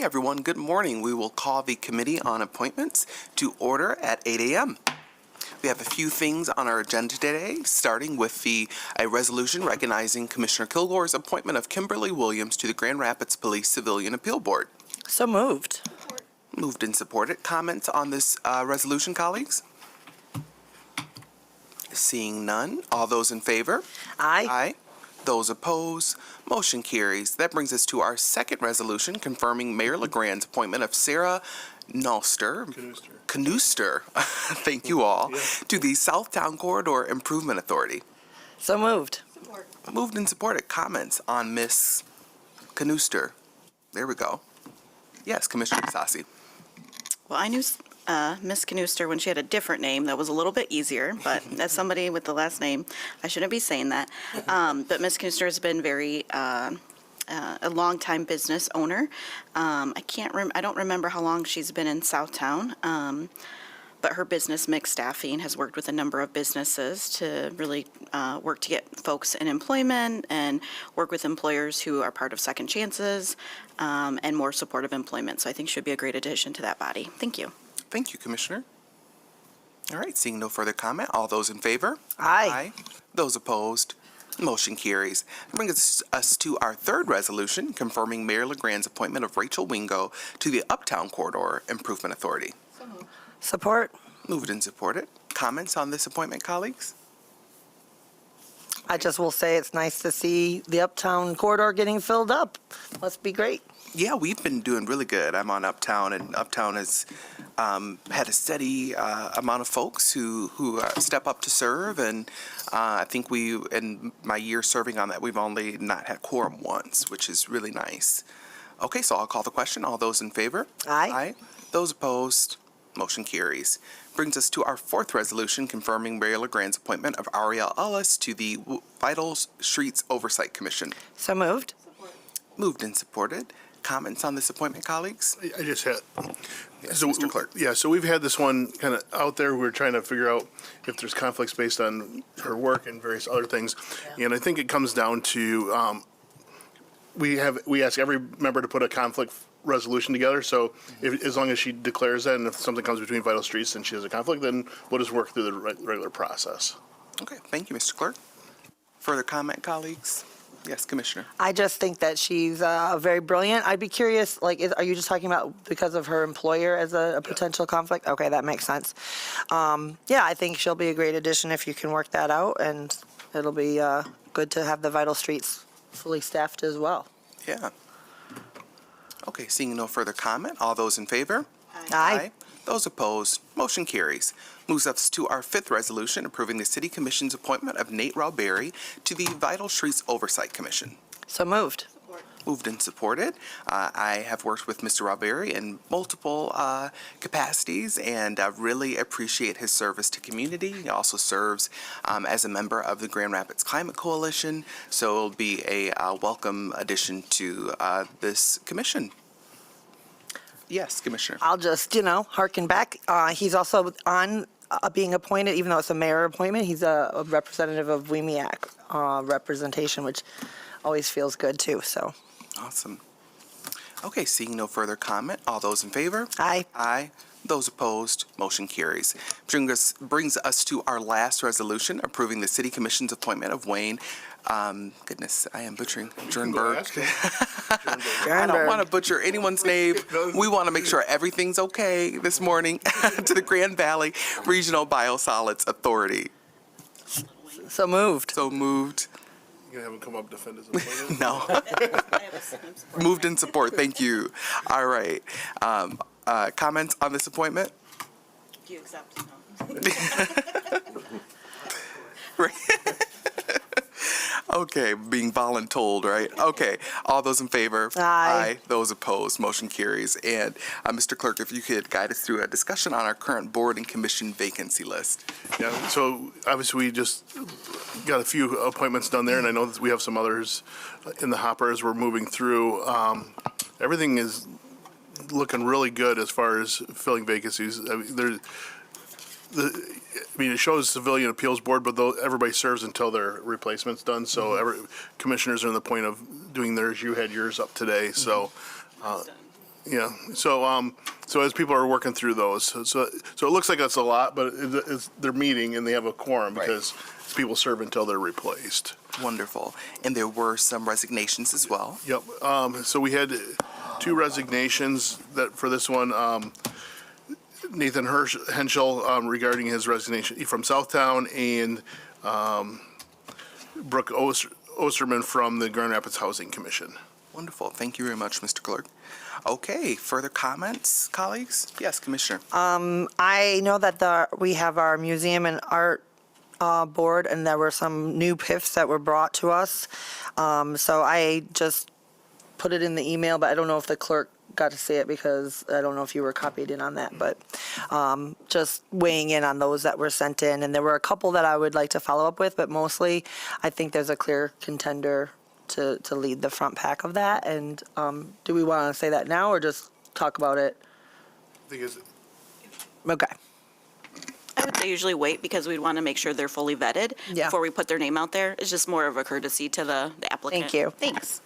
Okay, everyone, good morning. We will call the Committee on Appointments to order at 8 a.m. We have a few things on our agenda today, starting with a resolution recognizing Commissioner Kilgore's appointment of Kimberly Williams to the Grand Rapids Police Civilian Appeal Board. So moved. Moved and supported. Comments on this resolution, colleagues? Seeing none. All those in favor? Aye. Aye. Those opposed? Motion carries. That brings us to our second resolution confirming Mayor LeGrand's appointment of Sarah Canuster, thank you all, to the Southtown Corridor Improvement Authority. So moved. Moved and supported. Comments on Miss Canuster? There we go. Yes, Commissioner Sassi. Well, I knew Miss Canuster when she had a different name that was a little bit easier, but as somebody with the last name, I shouldn't be saying that. But Miss Canuster has been a longtime business owner. I don't remember how long she's been in Southtown, but her business, Mixed Staffing, has worked with a number of businesses to really work to get folks in employment and work with employers who are part of Second Chances and more supportive employment. So I think she would be a great addition to that body. Thank you. Thank you, Commissioner. All right, seeing no further comment, all those in favor? Aye. Those opposed? Motion carries. That brings us to our third resolution confirming Mayor LeGrand's appointment of Rachel Wingo to the Uptown Corridor Improvement Authority. Support. Moved and supported. Comments on this appointment, colleagues? I just will say it's nice to see the Uptown corridor getting filled up. Must be great. Yeah, we've been doing really good. I'm on Uptown, and Uptown has had a steady amount of folks who step up to serve, and I think in my year serving on that, we've only not had quorum once, which is really nice. Okay, so I'll call the question. All those in favor? Aye. Those opposed? Motion carries. Brings us to our fourth resolution confirming Mayor LeGrand's appointment of Ariel Ellis to the Vital Streets Oversight Commission. So moved. Moved and supported. Comments on this appointment, colleagues? I just had, Yes, Mr. Clerk. yeah, so we've had this one kind of out there. We're trying to figure out if there's conflicts based on her work and various other things. And I think it comes down to, we ask every member to put a conflict resolution together. So as long as she declares that, and if something comes between Vital Streets and she has a conflict, then we'll just work through the regular process. Okay, thank you, Mr. Clerk. Further comment, colleagues? Yes, Commissioner. I just think that she's very brilliant. I'd be curious, are you just talking about because of her employer as a potential conflict? Okay, that makes sense. Yeah, I think she'll be a great addition if you can work that out, and it'll be good to have the Vital Streets fully staffed as well. Yeah. Okay, seeing no further comment, all those in favor? Aye. Those opposed? Motion carries. Moves us to our fifth resolution approving the City Commission's appointment of Nate Rowberry to the Vital Streets Oversight Commission. So moved. Moved and supported. I have worked with Mr. Rowberry in multiple capacities, and I really appreciate his service to community. He also serves as a member of the Grand Rapids Climate Coalition, so it'll be a welcome addition to this commission. Yes, Commissioner. I'll just, harken back. He's also on being appointed, even though it's a mayor appointment, he's a representative of WMEAC representation, which always feels good too, so. Awesome. Okay, seeing no further comment, all those in favor? Aye. Aye. Those opposed, motion carries. Brings us to our last resolution, approving the City Commission's appointment of Wayne, goodness, I am butchering, Jernberg. I don't want to butcher anyone's name. We want to make sure everything's okay this morning to the Grand Valley Regional Biosolids Authority. So moved. So moved. You gonna have him come up and defend his appointment? No. Moved in support, thank you. All right. Comments on this appointment? Do you accept? Right. Okay, being voluntold, right? Okay, all those in favor? Aye. Those opposed, motion carries. And Mr. Clerk, if you could guide us through a discussion on our current board and commission vacancy list. Yeah, so obviously we just got a few appointments done there, and I know that we have some others in the hopper as we're moving through. Everything is looking really good as far as filling vacancies. It shows Civilian Appeals Board, but everybody serves until their replacement's done. So commissioners are in the point of doing theirs. You had yours up today, so Yeah, so as people are working through those, so it looks like it's a lot, but they're meeting and they have a quorum Right. because people serve until they're replaced. Wonderful. And there were some resignations as well. Yep, so we had 2 resignations that, for this one, Nathan Henschel, regarding his resignation from Southtown, and Brooke Osterman from the Grand Rapids Housing Commission. Wonderful. Thank you very much, Mr. Clerk. Okay, further comments, colleagues? Yes, Commissioner. I know that we have our museum and art board, and there were some new PIFs that were brought to us. So I just put it in the email, but I don't know if the clerk got to see it because I don't know if you were copied in on that, but just weighing in on those that were sent in. And there were a couple that I would like to follow up with, but mostly I think there's a clear contender to lead the front pack of that. And do we want to say that now or just talk about it? Okay. I would say usually wait because we'd want to make sure they're fully vetted Yeah. before we put their name out there. It's just more of a courtesy to the applicant. Thank you. Thanks.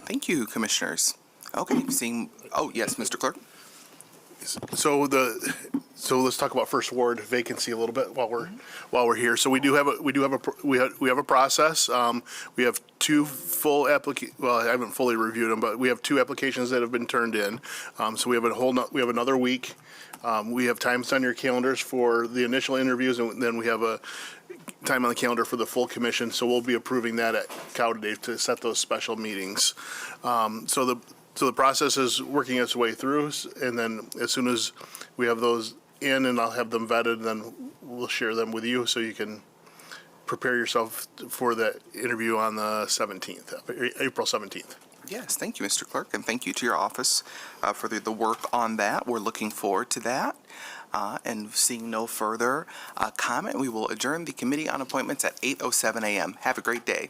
Thank you, Commissioners. Okay, yes, Mr. Clerk? So let's talk about First Ward vacancy a little bit while we're here. So we have a process. We have 2 full well, I haven't fully reviewed them, but we have 2 applications that have been turned in. So we have another week. We have times on your calendars for the initial interviews, and then we have a time on the calendar for the full commission. So we'll be approving that at COW today to set those special meetings. So the process is working its way through, and then as soon as we have those in and I'll have them vetted, then we'll share them with you so you can prepare yourself for that interview on the 17th, April 17th. Yes, thank you, Mr. Clerk, and thank you to your office for the work on that. We're looking forward to that. And seeing no further comment, we will adjourn the Committee on Appointments at 8:07 a.m. Have a great day.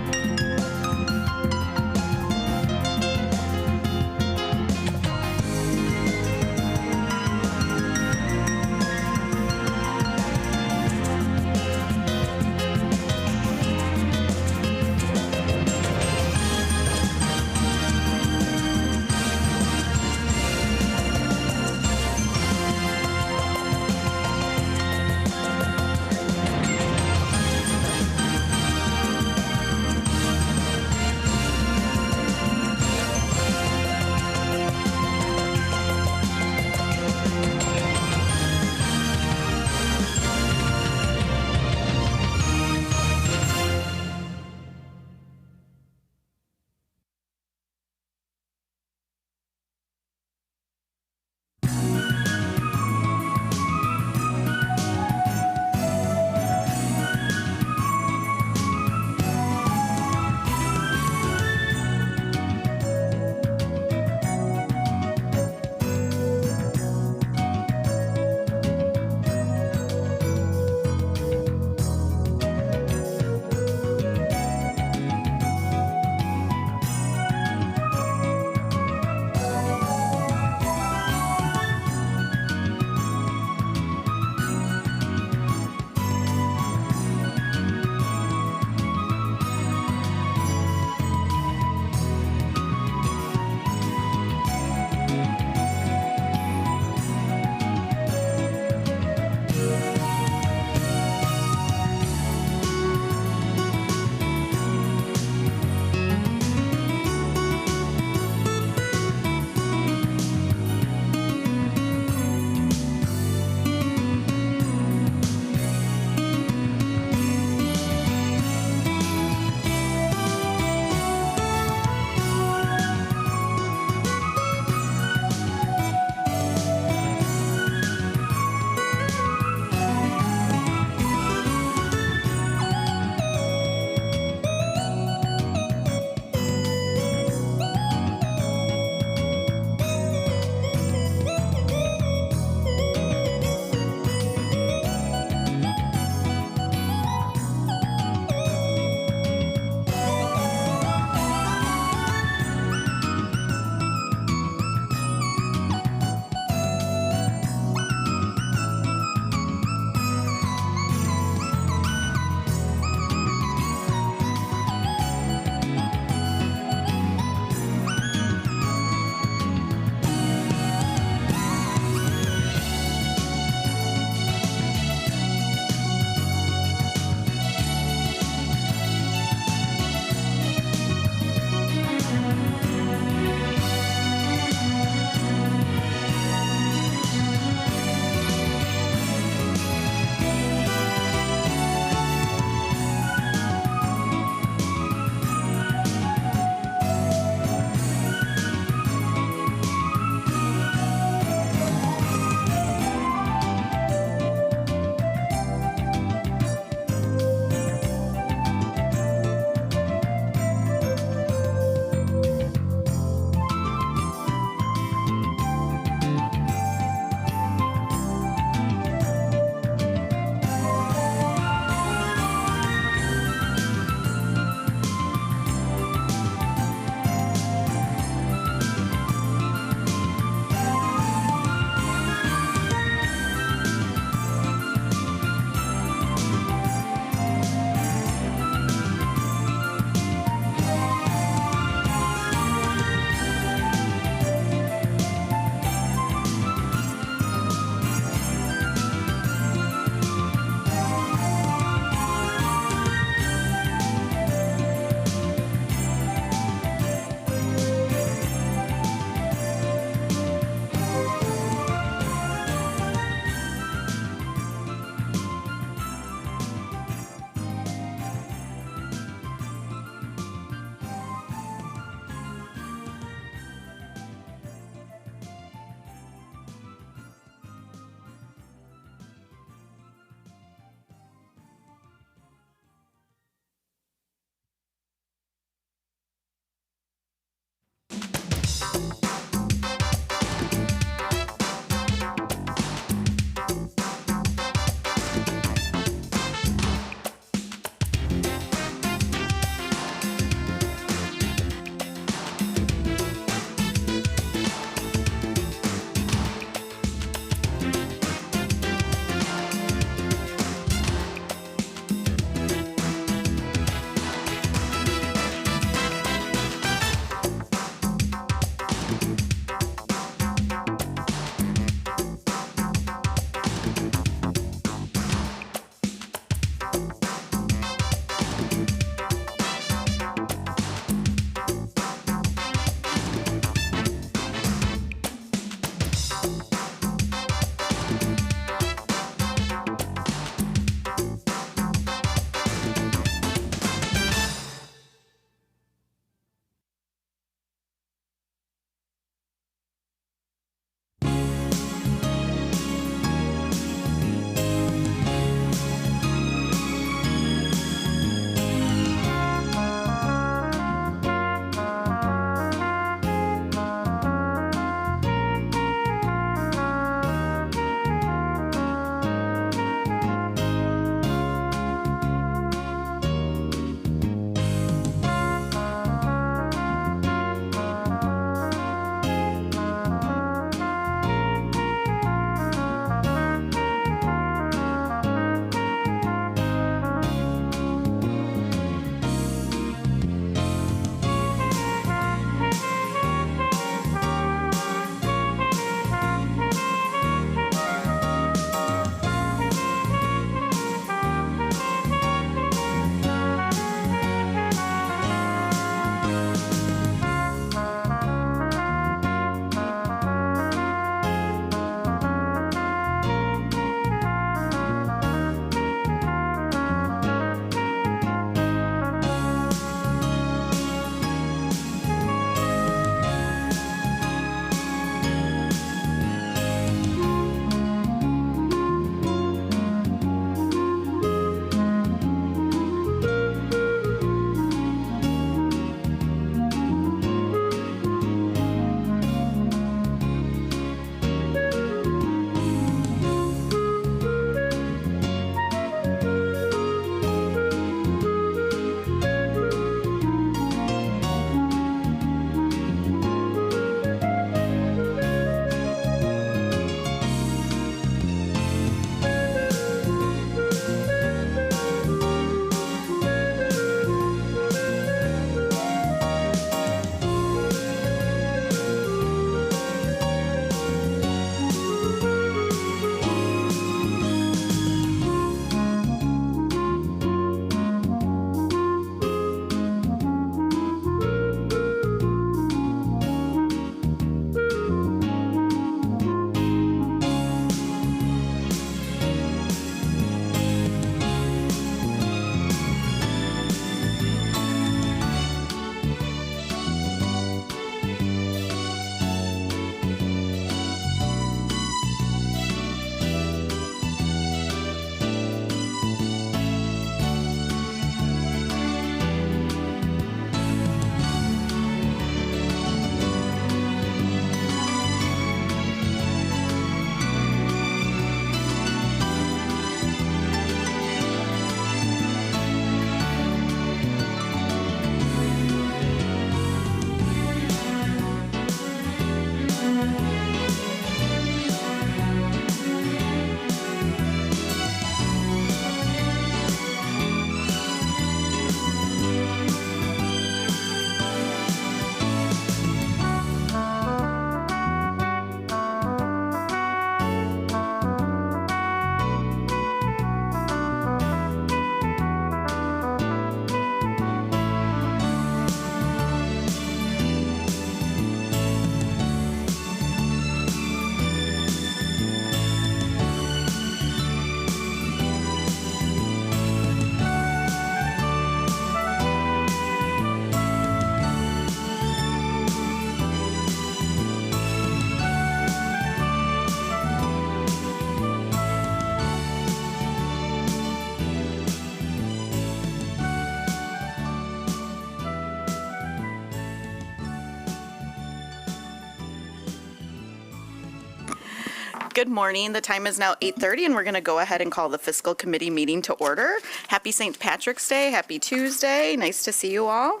Good morning. The time is now 8:30, and we're going to go ahead and call the fiscal committee meeting to order. Happy St. Patrick's Day. Happy Tuesday. Nice to see you all.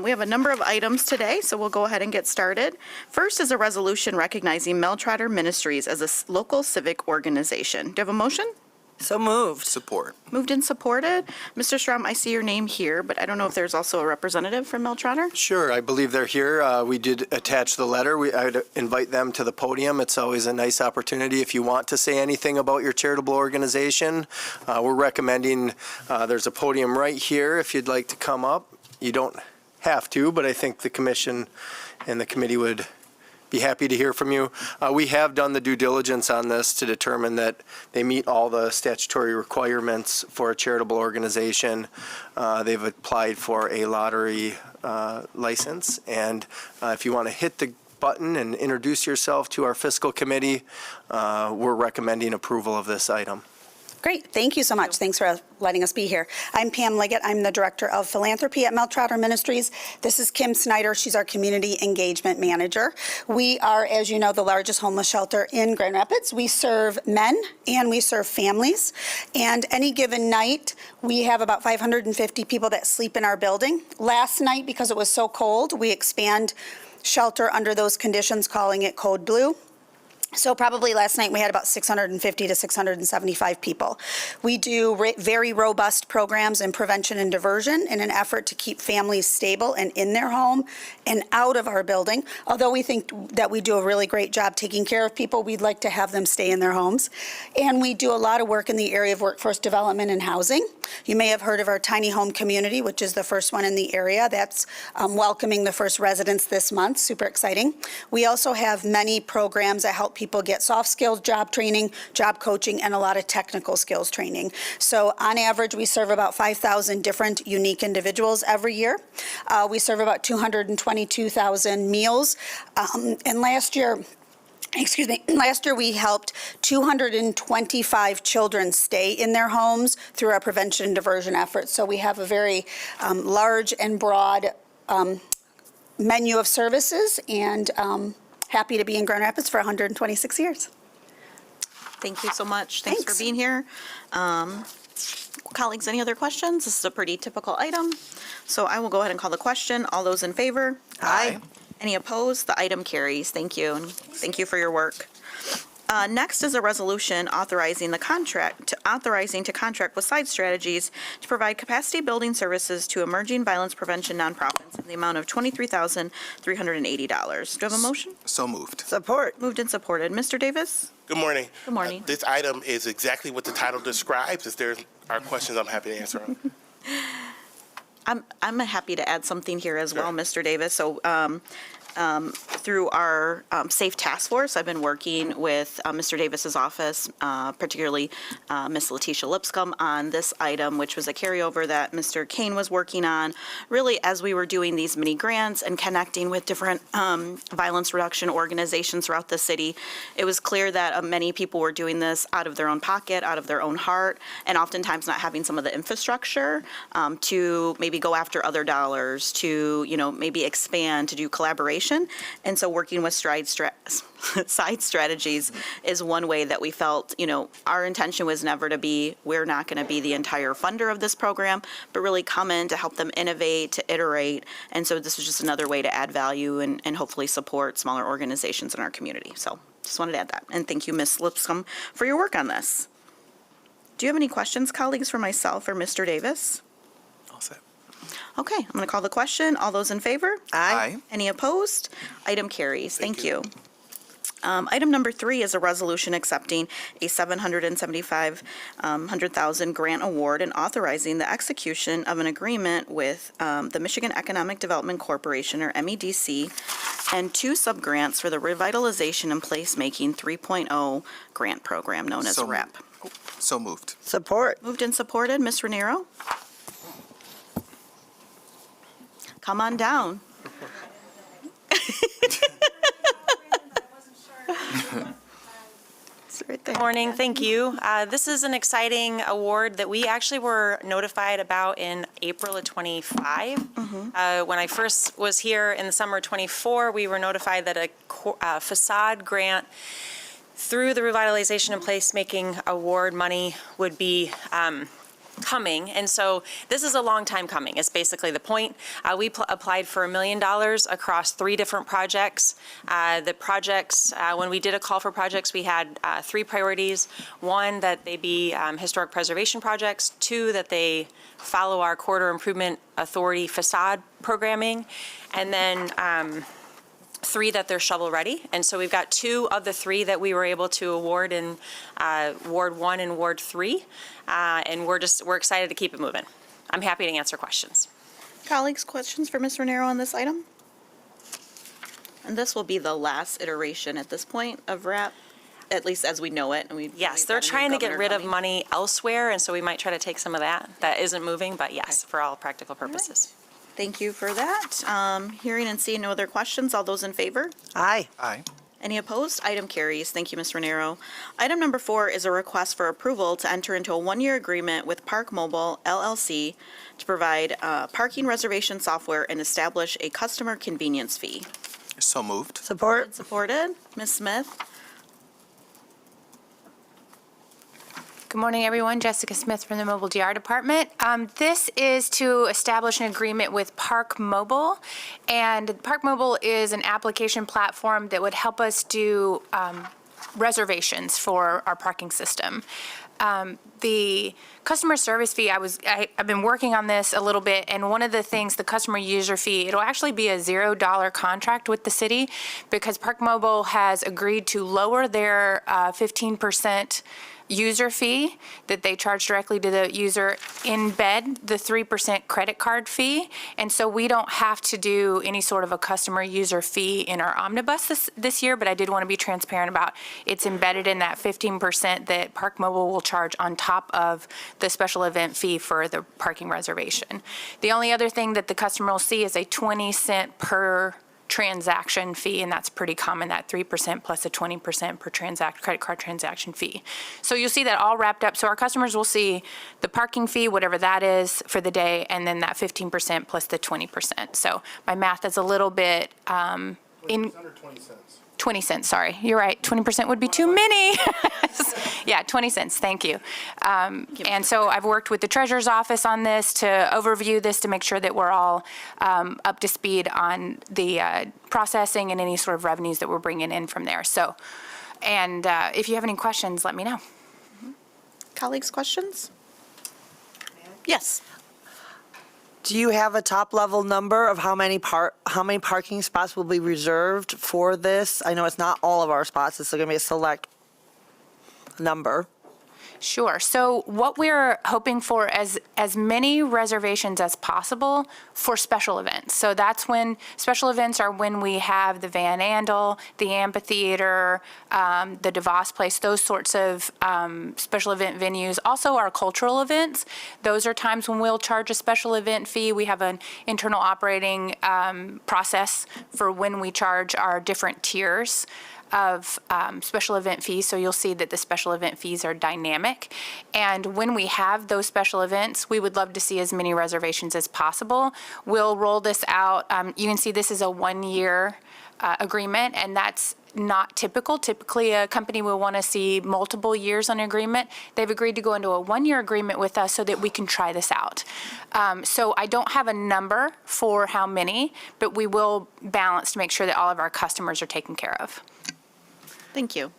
We have a number of items today, so we'll go ahead and get started. First is a resolution recognizing Meltrotter Ministries as a local civic organization. Do you have a motion? So moved. Support. Moved and supported. Mr. Strom, I see your name here, but I don't know if there's also a representative from Meltrotter? Sure, I believe they're here. We did attach the letter. I'd invite them to the podium. It's always a nice opportunity if you want to say anything about your charitable organization. We're recommending, there's a podium right here if you'd like to come up. You don't have to, but I think the commission and the committee would be happy to hear from you. We have done the due diligence on this to determine that they meet all the statutory requirements for a charitable organization. They've applied for a lottery license, and if you want to hit the button and introduce yourself to our fiscal committee, we're recommending approval of this item. Great, thank you so much. Thanks for letting us be here. I'm Pam Liggett. I'm the Director of Philanthropy at Meltrotter Ministries. This is Kim Snyder. She's our Community Engagement Manager. We are, as you know, the largest homeless shelter in Grand Rapids. We serve men and we serve families. And any given night, we have about 550 people that sleep in our building. Last night, because it was so cold, we expand shelter under those conditions, calling it Code Blue. So probably last night we had about 650 to 675 people. We do very robust programs in prevention and diversion in an effort to keep families stable and in their home and out of our building. Although we think that we do a really great job taking care of people, we'd like to have them stay in their homes. And we do a lot of work in the area of workforce development and housing. You may have heard of our tiny home community, which is the first one in the area. That's welcoming the first residents this month. Super exciting. We also have many programs that help people get soft skills, job training, job coaching, and a lot of technical skills training. So on average, we serve about 5,000 different unique individuals every year. We serve about 222,000 meals. And last year we helped 225 children stay in their homes through our prevention and diversion efforts. So we have a very large and broad menu of services, and happy to be in Grand Rapids for 126 years. Thank you so much. Thanks Thanks. for being here. Colleagues, any other questions? This is a pretty typical item. So I will go ahead and call the question. All those in favor? Aye. Any opposed? The item carries. Thank you, and thank you for your work. Next is a resolution authorizing to contract with Side Strategies to provide capacity building services to emerging violence prevention nonprofits in the amount of $23,380. Do you have a motion? So moved. Support. Moved and supported. Mr. Davis? Good morning. Good morning. This item is exactly what the title describes. If there are questions, I'm happy to answer them. I'm happy to add something here as well, Mr. Davis. So through our SAFE Task Force, I've been working with Mr. Davis's office, particularly Ms. Letitia Lipscomb, on this item, which was a carryover that Mr. Kane was working on. Really, as we were doing these mini grants and connecting with different violence reduction organizations throughout the city, it was clear that many people were doing this out of their own pocket, out of their own heart, and oftentimes not having some of the infrastructure to maybe go after other dollars, to maybe expand, to do collaboration. And so working with Side Strategies is one way that we felt, our intention was never to be, we're not going to be the entire funder of this program, but really come in to help them innovate, to iterate. And so this was just another way to add value and hopefully support smaller organizations in our community. So just wanted to add that. And thank you, Ms. Lipscomb, for your work on this. Do you have any questions, colleagues, for myself or Mr. Davis? All set. Okay, I'm going to call the question. All those in favor? Aye. Any opposed? Item carries. Thank you. Item number 3 is a resolution accepting a $775,000 grant award and authorizing the execution of an agreement with the Michigan Economic Development Corporation, or MEDC, and 2 subgrants for the Revitalization and Placemaking 3.0 grant program known as So- REP. So moved. Support. Moved and supported. Ms. Raniero? Come on down. It's right there. Morning, thank you. This is an exciting award that we actually were notified about in April of '25. When I first was here in the summer of '24, we were notified that a facade grant through the revitalization and placemaking award, money would be coming. And so this is a long time coming, is basically the point. We applied for $1 million across 3 different projects. The projects, when we did a call for projects, we had 3 priorities. 1, that they be historic preservation projects. 2, that they follow our Corridor Improvement Authority facade programming. And then 3, that they're shovel-ready. And so we've got 2 of the 3 that we were able to award in Ward 1 and Ward 3. And we're excited to keep it moving. I'm happy to answer questions. Colleagues, questions for Ms. Renero on this item? And this will be the last iteration at this point of RAP, at least as we know it. And Yes, they're trying to get rid of money elsewhere, and so we might try to take some of that. That isn't moving, but yes, for all practical purposes. Thank you for that. Hearing and seeing no other questions, all those in favor? Aye. Aye. Any opposed? Item carries. Thank you, Ms. Renero. Item number 4 is a request for approval to enter into a 1-year agreement with Park Mobile LLC to provide parking reservation software and establish a customer convenience fee. So moved. Support? Supported. Ms. Smith? Good morning, everyone. Jessica Smith from the Mobile DR Department. This is to establish an agreement with Park Mobile, and Park Mobile is an application platform that would help us do reservations for our parking system. The customer service fee, I've been working on this a little bit, and one of the things, the customer user fee, it'll actually be a $0 contract with the city because Park Mobile has agreed to lower their 15% user fee that they charge directly to the user, embed the 3% credit card fee, and so we don't have to do any sort of a customer user fee in our omnibus this year, but I did want to be transparent about it's embedded in that 15% that Park Mobile will charge on top of the special event fee for the parking reservation. The only other thing that the customer will see is a 20-cent per transaction fee, and that's pretty common, that 3% plus a 20% per credit card transaction fee. So you'll see that all wrapped up. So our customers will see the parking fee, whatever that is for the day, and then that 15% plus the 20%. So my math is a little bit Under 20 cents. 20 cents, sorry. You're right, 20% would be too many. Yeah, 20 cents, thank you. And so I've worked with the treasurer's office on this to overview this to make sure that we're all up to speed on the processing and any sort of revenues that we're bringing in from there. So, and if you have any questions, let me know. Colleagues, questions? Yes. Do you have a top-level number of how many parking spots will be reserved for this? I know it's not all of our spots, it's going to be a select number. Sure. So what we're hoping for is as many reservations as possible for special events. So that's when special events are when we have the Van Andel, the amphitheater, the DeVos Place, those sorts of special event venues. Also our cultural events. Those are times when we'll charge a special event fee. We have an internal operating process for when we charge our different tiers of special event fees, so you'll see that the special event fees are dynamic. And when we have those special events, we would love to see as many reservations as possible. We'll roll this out. You can see this is a 1-year agreement, and that's not typical. Typically, a company will want to see multiple years on an agreement. They've agreed to go into a 1-year agreement with us so that we can try this out. So I don't have a number for how many, but we will balance to make sure that all of our customers are taken care of. Thank you.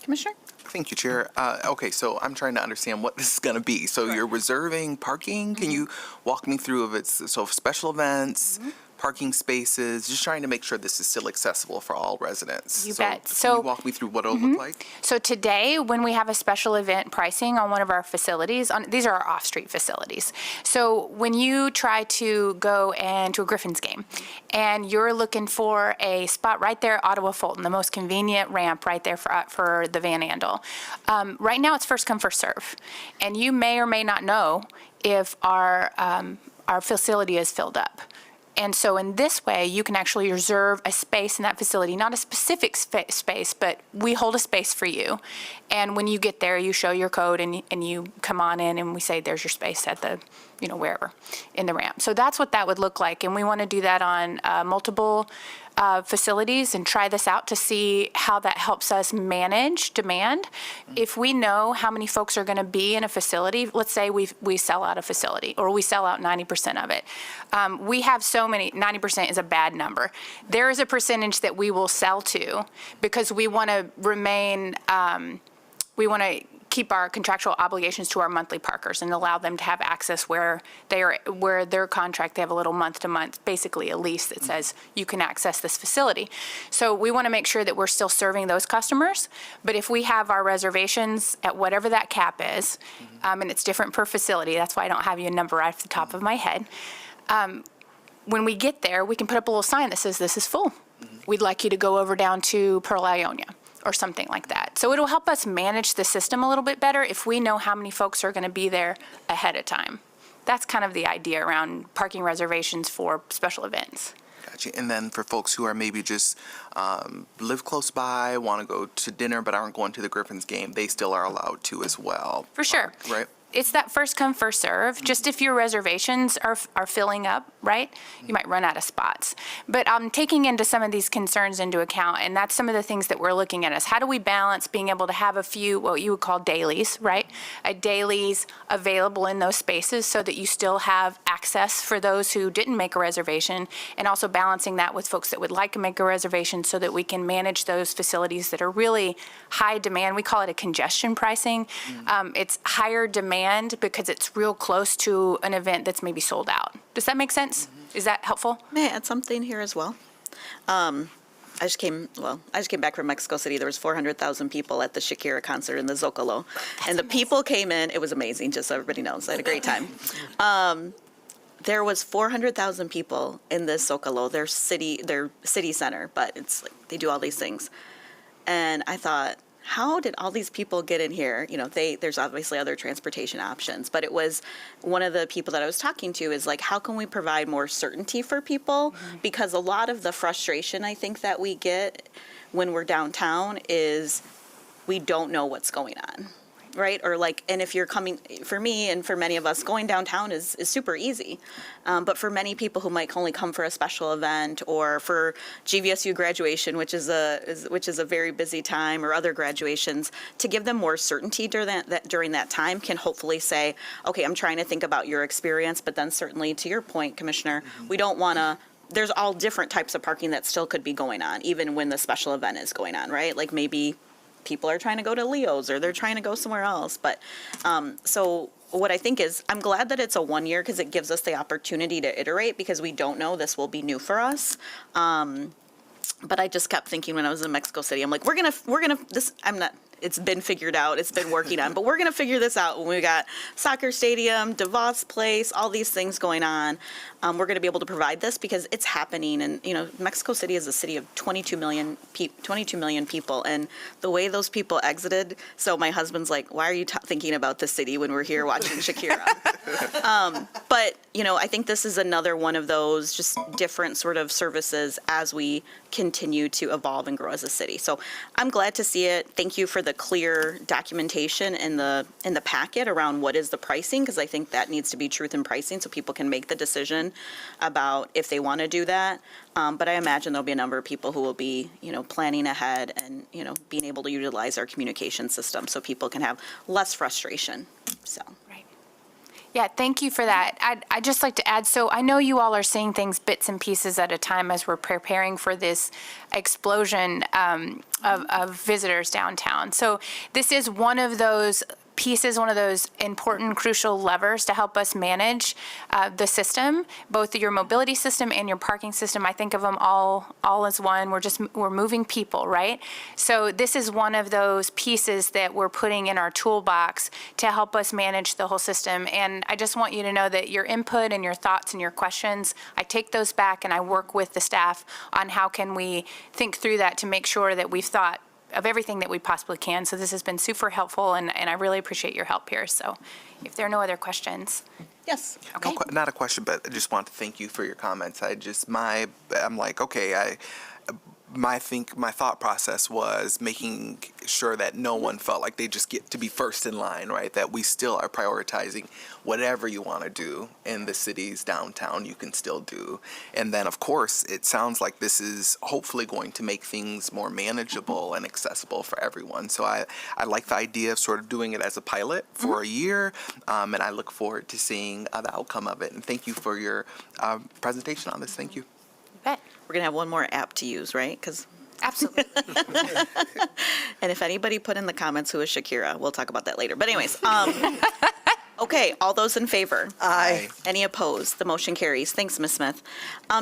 Commissioner? Thank you, Chair. Okay, so I'm trying to understand what this is going to be. So you're reserving parking? Can you walk me through of its, so special events, parking spaces, just trying to make sure this is still accessible for all residents. You bet. Can So- you walk me through what it'll look like? So today, when we have a special event pricing on one of our facilities, these are our off-street facilities. So when you try to go to a Griffins game, and you're looking for a spot right there at Ottawa Fulton, the most convenient ramp right there for the Van Andel, right now it's first come, first serve. And you may or may not know if our facility is filled up. And so in this way, you can actually reserve a space in that facility, not a specific space, but we hold a space for you. And when you get there, you show your code and you come on in and we say, there's your space at the wherever in the ramp. So that's what that would look like. And we want to do that on multiple facilities and try this out to see how that helps us manage demand. If we know how many folks are going to be in a facility, let's say we sell out a facility or we sell out 90% of it. We have so many, 90% is a bad number. There is a percentage that we will sell to because we want to remain, we want to keep our contractual obligations to our monthly parkers and allow them to have access where their contract, they have a little month-to-month, basically a lease that says you can access this facility. So we want to make sure that we're still serving those customers. But if we have our reservations at whatever that cap is, and it's different per facility, that's why I don't have you a number right off the top of my head. When we get there, we can put up a little sign that says this is full. We'd like you to go over down to Pearl Ionia, or something like that. So it'll help us manage the system a little bit better if we know how many folks are going to be there ahead of time. That's kind of the idea around parking reservations for special events. Gotcha. And then for folks who are maybe just live close by, want to go to dinner but aren't going to the Griffins game, they still are allowed to as well. For sure. Right? It's that first come, first serve. Just if your reservations are filling up, right, you might run out of spots. But taking into some of these concerns into account, and that's some of the things that we're looking at is how do we balance being able to have a few, what you would call dailies, right? Dailies available in those spaces so that you still have access for those who didn't make a reservation, and also balancing that with folks that would like to make a reservation so that we can manage those facilities that are really high demand. We call it a congestion pricing. It's higher demand because it's real close to an event that's maybe sold out. Does that make sense? Is that helpful? May I add something here as well? I just came back from Mexico City. There was 400,000 people at the Shakira concert in the Zocalo. And the people came in, it was amazing, just so everybody knows. I had a great time. There was 400,000 people in this Zocalo, their city center, but it's like they do all these things. And I thought, how did all these people get in here? There's obviously other transportation options, but it was one of the people that I was talking to is like, how can we provide more certainty for people? Because a lot of the frustration I think that we get when we're downtown is we don't know what's going on. Right? Or like, and if you're coming, for me and for many of us, going downtown is super easy. But for many people who might only come for a special event or for GVSU graduation, which is a very busy time, or other graduations, to give them more certainty during that time can hopefully say, okay, I'm trying to think about your experience, but then certainly to your point, Commissioner, we don't want to, there's all different types of parking that still could be going on, even when the special event is going on, right? Like maybe people are trying to go to Leo's or they're trying to go somewhere else. But so what I think is I'm glad that it's a 1 year because it gives us the opportunity to iterate because we don't know, this will be new for us. But I just kept thinking when I was in Mexico City, I'm like, it's been figured out, it's been working on, but we're going to figure this out when we got soccer stadium, DeVos Place, all these things going on. We're going to be able to provide this because it's happening. And, Mexico City is a city of 22 million people. And the way those people exited, so my husband's like, why are you thinking about the city when we're here watching Shakira? But, I think this is another one of those just different sort of services as we continue to evolve and grow as a city. So I'm glad to see it. Thank you for the clear documentation in the packet around what is the pricing, because I think that needs to be truth in pricing so people can make the decision about if they want to do that. But I imagine there'll be a number of people who will be, planning ahead and, being able to utilize our communication system so people can have less frustration. So. Yeah, thank you for that. I'd just like to add, so I know you all are seeing things bits and pieces at a time as we're preparing for this explosion of visitors downtown. So this is one of those pieces, one of those important, crucial levers to help us manage the system, both your mobility system and your parking system. I think of them all as one. We're moving people, right? So this is one of those pieces that we're putting in our toolbox to help us manage the whole system. And I just want you to know that your input and your thoughts and your questions, I take those back and I work with the staff on how can we think through that to make sure that we've thought of everything that we possibly can. So this has been super helpful, and I really appreciate your help here. So if there are no other questions. Yes. Okay. No, not a question, but I just want to thank you for your comments. I'm like, okay, my thought process was making sure that no one felt like they just get to be first in line, right? That we still are prioritizing whatever you want to do in the city's downtown, you can still do. And then, of course, it sounds like this is hopefully going to make things more manageable and accessible for everyone. So I like the idea of sort of doing it as a pilot for a year, and I look forward to seeing the outcome of it. And thank you for your presentation on this. Thank you. Bet. We're going to have one more app to use, right? Because, Absolutely. and if anybody put in the comments who is Shakira, we'll talk about that later. But anyways, okay, all those in favor? Aye. Any opposed? The motion carries. Thanks, Ms. Smith.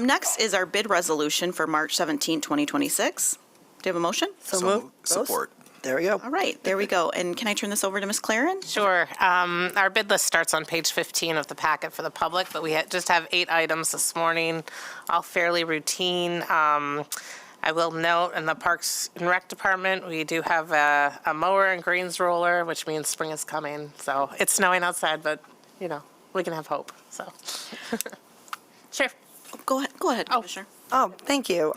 Next is our bid resolution for March 17, 2026. Do you have a motion? So So moved. support. There we go. All right, there we go. And can I turn this over to Ms. Claren? Sure. Our bid list starts on page 15 of the packet for the public, but we just have 8 items this morning, all fairly routine. I will note in the Parks and Rec Department, we do have a mower and greens roller, which means spring is coming. So it's snowing outside, but, you know, we can have hope, so. Sure. Go ahead, Commissioner. Oh, thank you.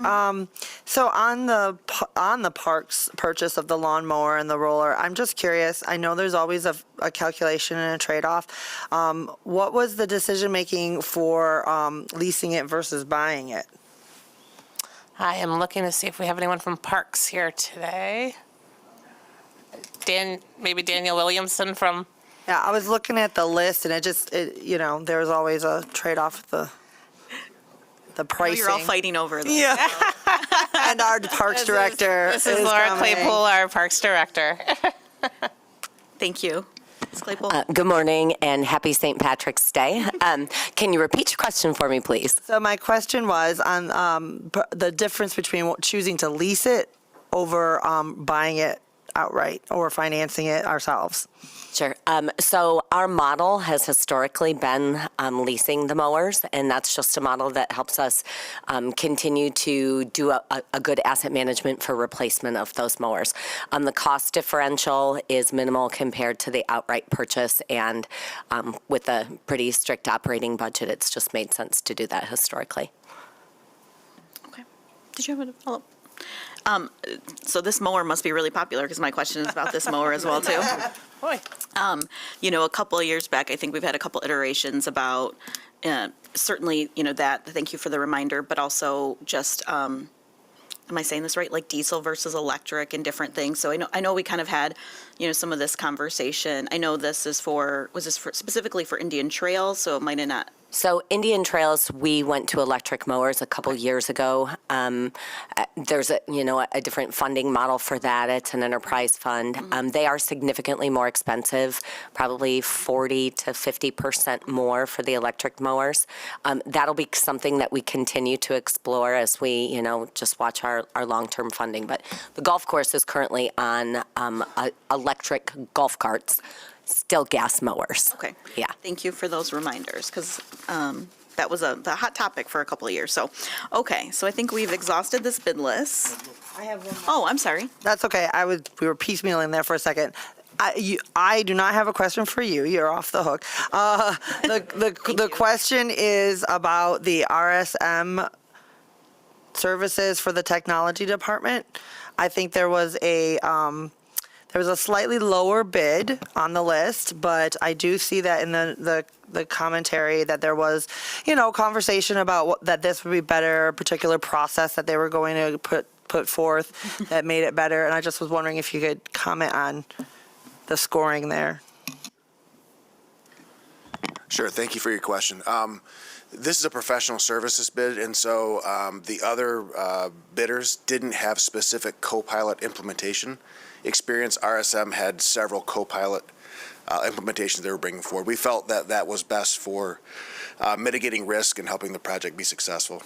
So on the parks purchase of the lawnmower and the roller, I'm just curious. I know there's always a calculation and a trade-off. What was the decision-making for leasing it versus buying it? I am looking to see if we have anyone from Parks here today. Maybe Daniel Williamson from, Yeah, I was looking at the list, and there's always a trade-off with the Oh, pricing. you're all fighting over this. Yeah. And our parks director this is Laura coming. Claypool, our Parks Director. Thank you. Ms. Claypool? Good morning and happy St. Patrick's Day. Can you repeat your question for me, please? So my question was on the difference between choosing to lease it over buying it outright or financing it ourselves. Sure. So our model has historically been leasing the mowers, and that's just a model that helps us continue to do a good asset management for replacement of those mowers. The cost differential is minimal compared to the outright purchase, and with a pretty strict operating budget, it's just made sense to do that historically. Okay. Did you have a follow-up? So this mower must be really popular because my question is about this mower as well, too. Boy. A couple of years back, I think we've had a couple iterations about certainly, that, thank you for the reminder, but also just, am I saying this right? Like diesel versus electric and different things. So I know we kind of had, some of this conversation. I know this is specifically for Indian Trails, so it might have not. So Indian Trails, we went to electric mowers a couple years ago. There's a different funding model for that. It's an enterprise fund. They are significantly more expensive, probably 40 to 50% more for the electric mowers. That'll be something that we continue to explore as we, just watch our long-term funding. But the golf course is currently on electric golf carts. Still gas mowers. Okay. Yeah. Thank you for those reminders, because that was the hot topic for a couple of years. So, okay, so I think we've exhausted this bid list. I have one. Oh, I'm sorry. That's okay. We were piecemealing there for a second. I do not have a question for you. You're off the hook. The question is about the RSM services for the technology department. I think there was a slightly lower bid on the list, but I do see that in the commentary that there was, conversation about that this would be better, a particular process that they were going to put forth that made it better. And I just was wondering if you could comment on the scoring there. Sure. Thank you for your question. This is a professional services bid, and so the other bidders didn't have specific co-pilot implementation experience. RSM had several co-pilot implementations they were bringing forward. We felt that that was best for mitigating risk and helping the project be successful.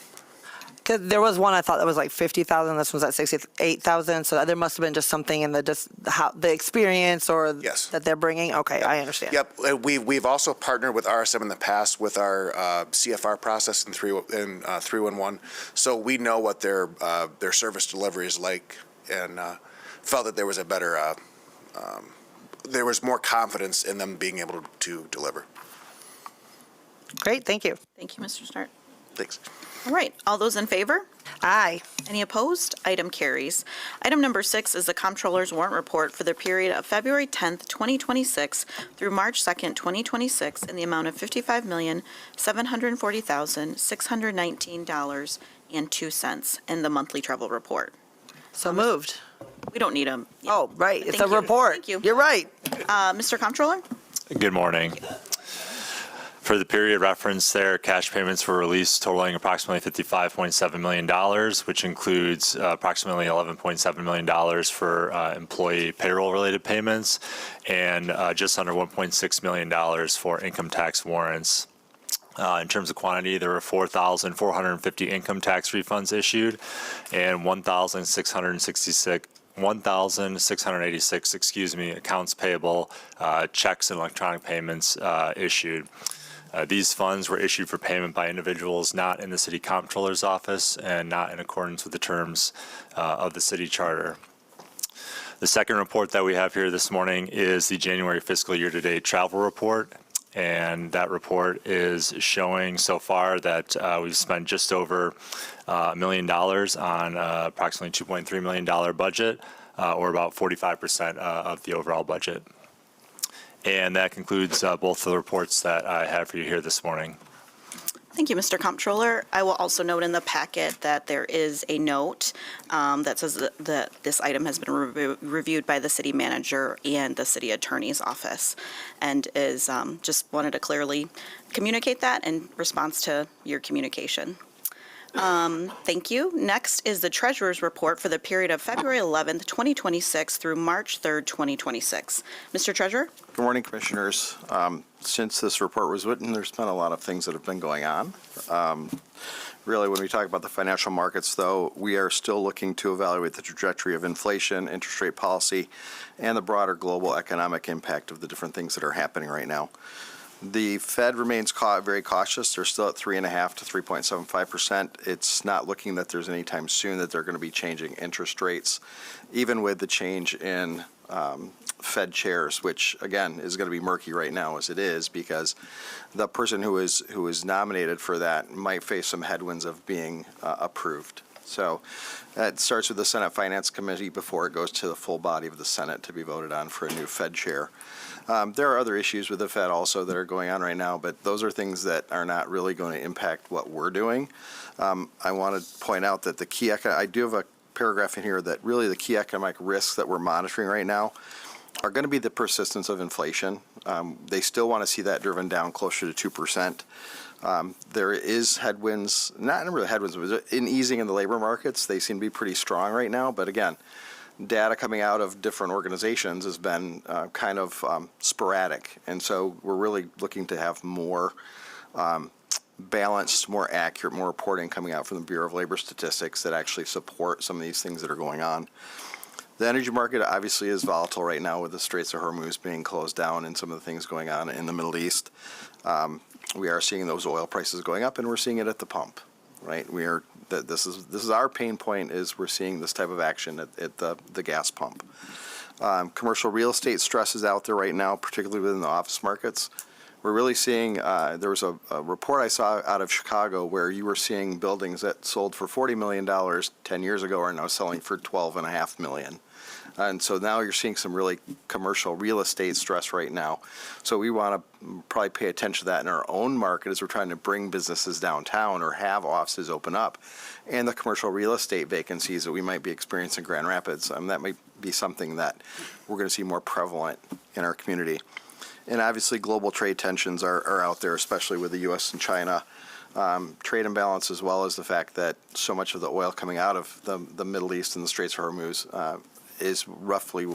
Because there was one I thought that was like 50,000. This one's at 68,000. So there must have been just something in the experience or Yes. that they're bringing. Okay, I understand. Yep. We've also partnered with RSM in the past with our CFR process in 311. So we know what their service delivery is like, and felt that there was there was more confidence in them being able to deliver. Great, thank you. Thank you, Mr. Start. Thanks. All right, all those in favor? Aye. Any opposed? Item carries. Item number 6 is the Comptroller's Warrant Report for the period of February 10th, 2026 through March 2nd, 2026 in the amount of $55,740,619.02 and the monthly travel report. So moved. We don't need them. Oh, right, it's a Thank you. report. Thank you. You're right. Mr. Comptroller? Good morning. For the period referenced there, cash payments were released totaling approximately $55.7 million, which includes approximately $11.7 million for employee payroll-related payments and just under $1.6 million for income tax warrants. In terms of quantity, there were 4,450 income tax refunds issued and 1,686 accounts payable, checks and electronic payments issued. These funds were issued for payment by individuals not in the City Comptroller's office and not in accordance with the terms of the city charter. The second report that we have here this morning is the January fiscal year-to-date travel report. And that report is showing so far that we've spent just over $1 million on approximately $2.3 million budget, or about 45% of the overall budget. And that concludes both the reports that I have for you here this morning. Thank you, Mr. Comptroller. I will also note in the packet that there is a note that says that this item has been reviewed by the city manager and the city attorney's office, and is just wanted to clearly communicate that in response to your communication. Thank you. Next is the treasurer's report for the period of February 11th, 2026 through March 3rd, 2026. Mr. Treasurer? Good morning, Commissioners. Since this report was written, there's been a lot of things that have been going on. Really, when we talk about the financial markets, though, we are still looking to evaluate the trajectory of inflation, interest rate policy, and the broader global economic impact of the different things that are happening right now. The Fed remains very cautious. They're still at 3.5% to 3.75%. It's not looking that there's any time soon that they're going to be changing interest rates, even with the change in Fed chairs, which again is going to be murky right now as it is, because the person who is nominated for that might face some headwinds of being approved. So that starts with the Senate Finance Committee before it goes to the full body of the Senate to be voted on for a new Fed chair. There are other issues with the Fed also that are going on right now, but those are things that are not really going to impact what we're doing. I want to point out that I do have a paragraph in here that really the key economic risks that we're monitoring right now are going to be the persistence of inflation. They still want to see that driven down closer to 2%. There is headwinds, not really headwinds, but in easing in the labor markets. They seem to be pretty strong right now, but again, data coming out of different organizations has been kind of sporadic. And so we're really looking to have more balanced, more accurate, more reporting coming out from the Bureau of Labor Statistics that actually support some of these things that are going on. The energy market obviously is volatile right now with the Straits of Hormuz being closed down and some of the things going on in the Middle East. We are seeing those oil prices going up, and we're seeing it at the pump, right? This is our pain point, is we're seeing this type of action at the gas pump. Commercial real estate stress is out there right now, particularly within the office markets. We're really seeing, there was a report I saw out of Chicago where you were seeing buildings that sold for $40 million 10 years ago are now selling for $12.5 million. And so now you're seeing some really commercial real estate stress right now. So we want to probably pay attention to that in our own market as we're trying to bring businesses downtown or have offices open up. And the commercial real estate vacancies that we might be experiencing in Grand Rapids, that might be something that we're going to see more prevalent in our community. And obviously global trade tensions are out there, especially with the U.S. and China. Trade imbalance, as well as the fact that so much of the oil coming out of the Middle East and the Straits of Hormuz is roughly,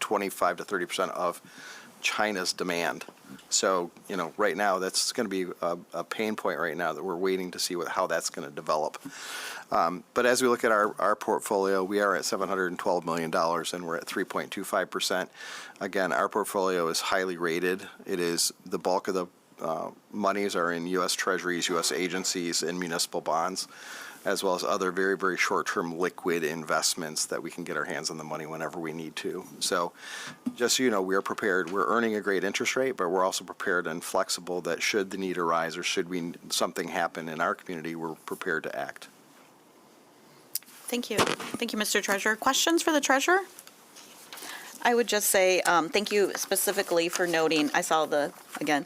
25 to 30% of China's demand. So, right now, that's going to be a pain point right now that we're waiting to see how that's going to develop. But as we look at our portfolio, we are at $712 million, and we're at 3.25%. Again, our portfolio is highly rated. It is the bulk of the monies are in U.S. Treasuries, U.S. agencies, and municipal bonds. as well as other very, very short-term liquid investments that we can get our hands on the money whenever we need to. So just so you know, we are prepared. We're earning a great interest rate, but we're also prepared and flexible that should the need arise or should something happen in our community, we're prepared to act. Thank you. Thank you, Mr. Treasurer. Questions for the treasurer? I would just say, thank you specifically for noting, I saw again,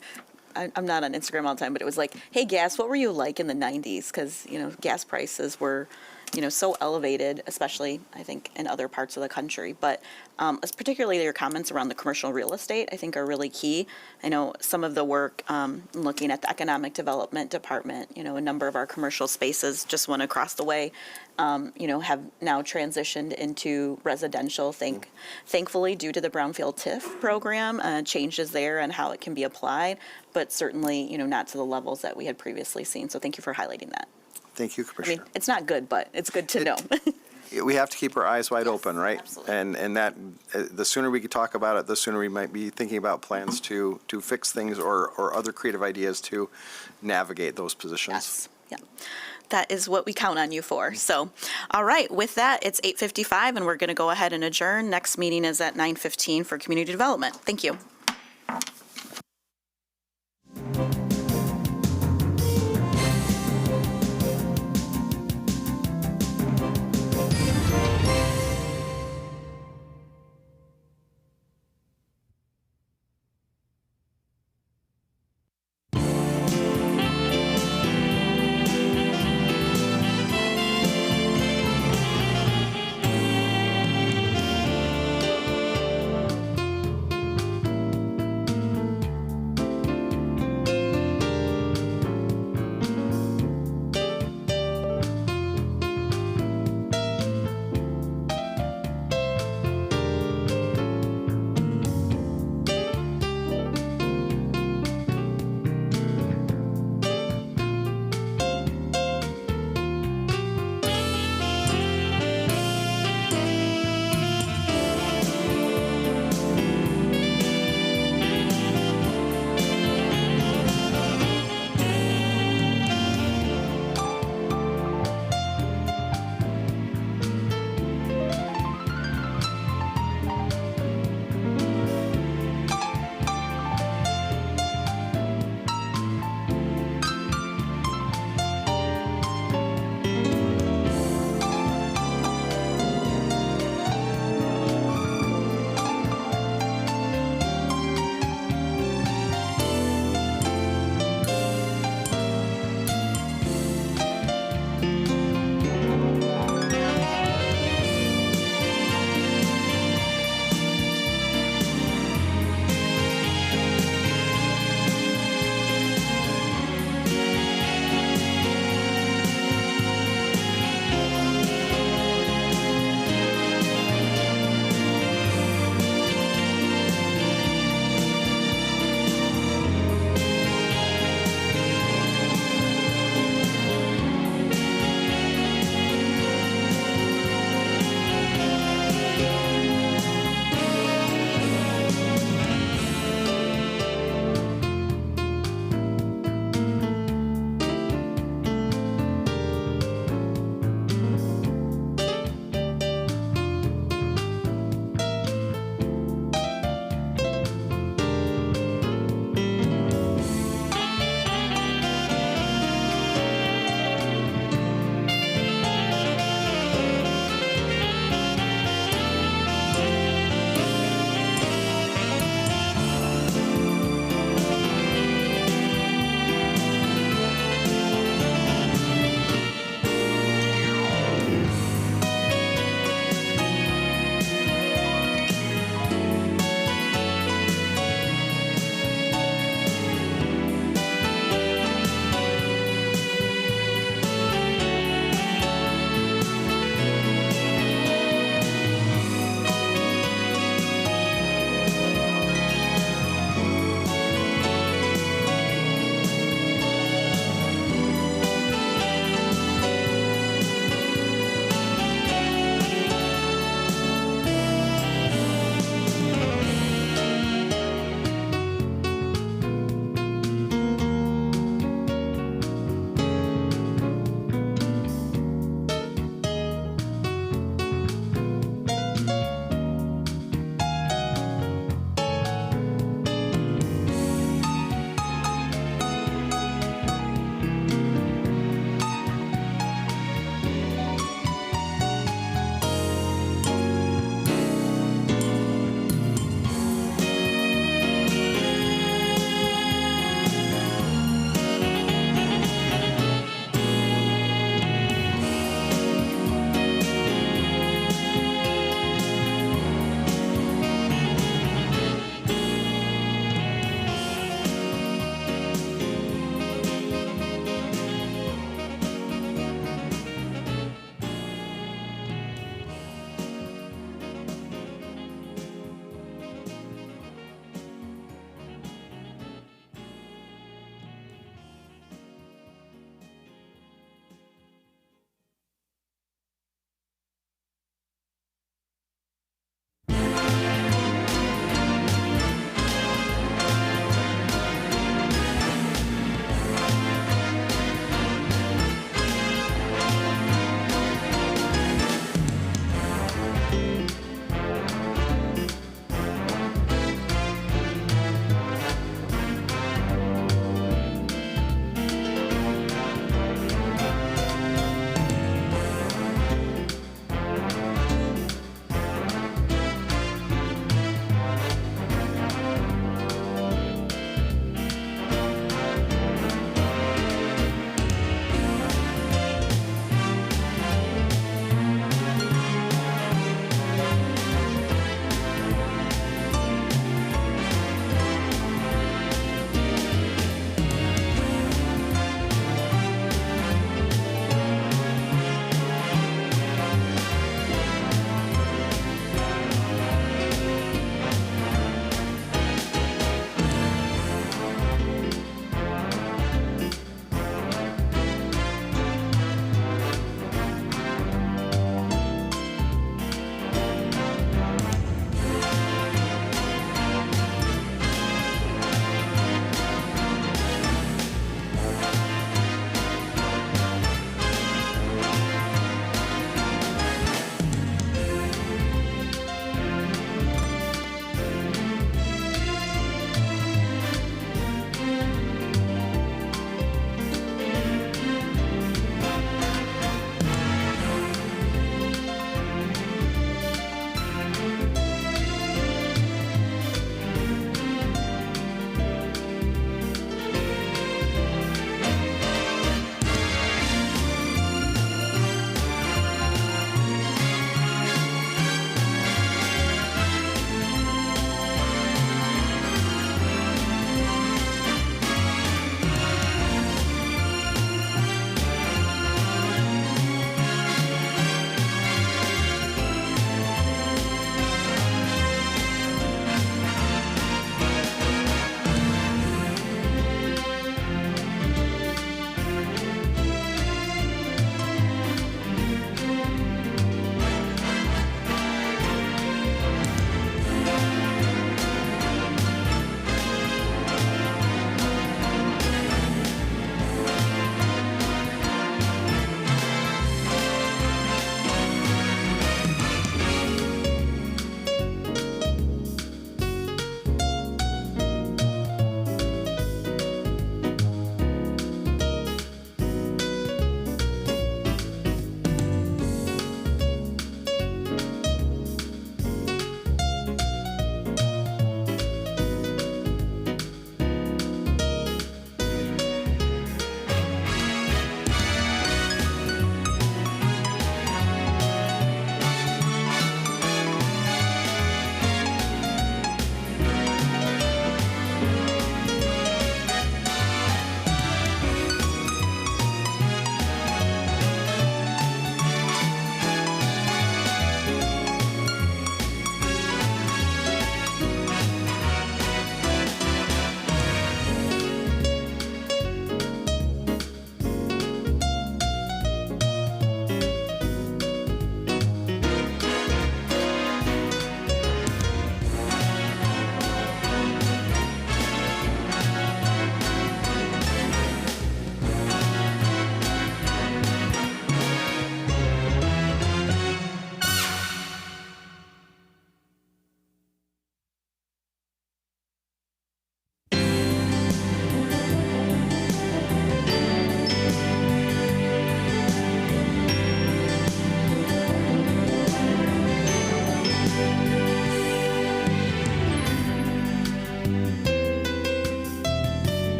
I'm not on Instagram all the time, but it was like, hey, gas, what were you like in the 90s? Because, gas prices were, so elevated, especially, I think, in other parts of the country. But particularly your comments around the commercial real estate, I think, are really key. I know some of the work looking at the Economic Development Department, a number of our commercial spaces, just one across the way, have now transitioned into residential, thankfully, due to the Brownfield TIF program, changes there and how it can be applied, but certainly, not to the levels that we had previously seen. So thank you for highlighting that. Thank you, I Commissioner. mean, it's not good, but it's good to know. We have to keep our eyes wide open, right? absolutely. And that, the sooner we can talk about it, the sooner we might be thinking about plans to fix things or other creative ideas to navigate those positions. Yes, yeah. That is what we count on you for. So, all right, with that, it's 8:55, and we're going to go ahead and adjourn. Next meeting is at 9:15 for community development. Thank you.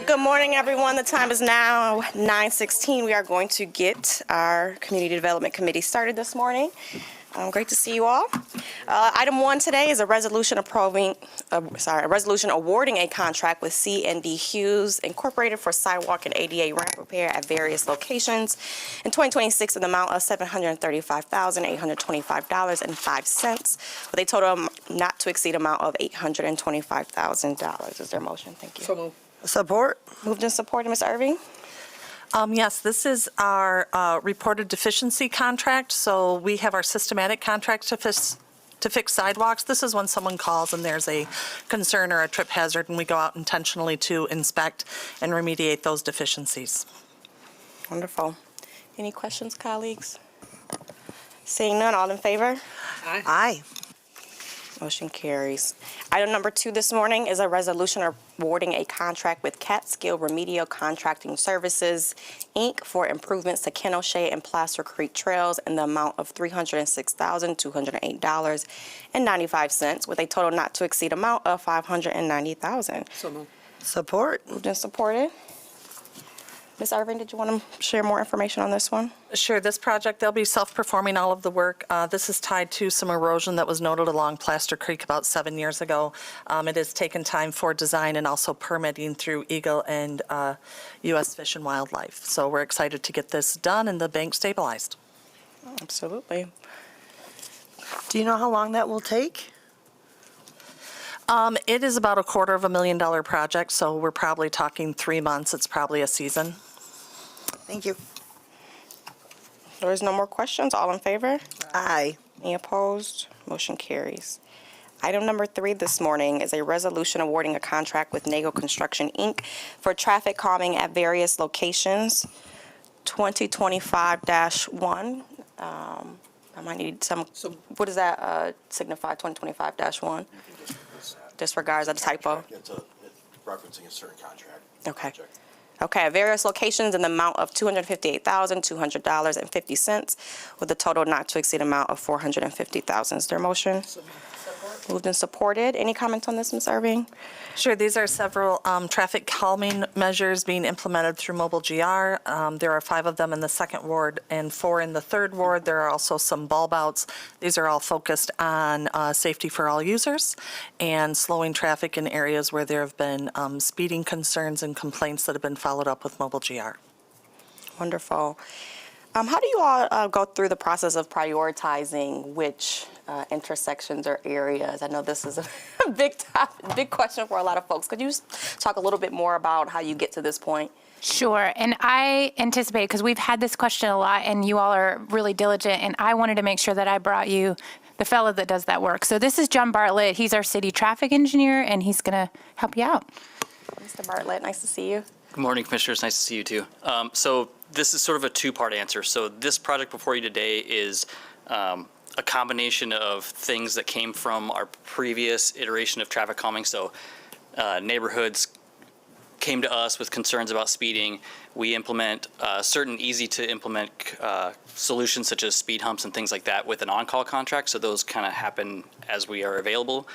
Good morning, everyone. The time is now 9:16. We are going to get our Community Development Committee started this morning. Great to see you all. Item 1 today is a resolution awarding a contract with C&D Hughes Incorporated for sidewalk and ADA ramp repair at various locations in 2026 in the amount of $735,825.05 with a total not to exceed amount of $825,000. Is there a motion? Thank you. So moved. Support. Moved and supported. Ms. Irving? Yes, this is our reported deficiency contract. So we have our systematic contract to fix sidewalks. This is when someone calls and there's a concern or a trip hazard, and we go out intentionally to inspect and remediate those deficiencies. Wonderful. Any questions, colleagues? Seeing none, all in favor? Aye. Motion carries. Item number 2 this morning is a resolution awarding a contract with Catskill Remedial Contracting Services, Inc. for improvements to Kenosha and Placer Creek trails in the amount of $306,208.95 with a total not to exceed amount of $590,000. So moved. Support. Moved and supported. Ms. Irving, did you want to share more information on this one? Sure. This project, they'll be self-performing all of the work. This is tied to some erosion that was noted along Plaster Creek about 7 years ago. It has taken time for design and also permitting through Eagle and U.S. Fish and Wildlife. So we're excited to get this done and the bank stabilized. Absolutely. Do you know how long that will take? It is about $250,000 project, so we're probably talking 3 months. It's probably a season. Thank you. There is no more questions. All in favor? Aye. Any opposed? Motion carries. Item number 3 this morning is a resolution awarding a contract with Nagle Construction, Inc. for traffic calming at various locations, 2025-1. I might need some, what does that signify, 2025-1? Disregards a typo. It's referencing a certain contract. Okay. Okay, at various locations in the amount of $258,200.50 with a total not to exceed amount of $450,000. Is there a motion? Moved and supported. Any comments on this, Ms. Irving? Sure. These are several traffic calming measures being implemented through Mobile GR. There are 5 of them in the 2nd ward and 4 in the 3rd ward. There are also some bulb outs. These are all focused on safety for all users and slowing traffic in areas where there have been speeding concerns and complaints that have been followed up with Mobile GR. Wonderful. How do you all go through the process of prioritizing which intersections or areas? I know this is a big question for a lot of folks. Could you talk a little bit more about how you get to this point? Sure. And I anticipate, because we've had this question a lot and you all are really diligent, and I wanted to make sure that I brought you the fellow that does that work. So this is John Bartlett. He's our city traffic engineer, and he's going to help you out. Mr. Bartlett, nice to see you. Good morning, Commissioners. Nice to see you too. So this is sort of a 2-part answer. So this project before you today is a combination of things that came from our previous iteration of traffic calming. So neighborhoods came to us with concerns about speeding. We implement certain easy to implement solutions such as speed humps and things like that with an on-call contract. So those kind of happen as we are available.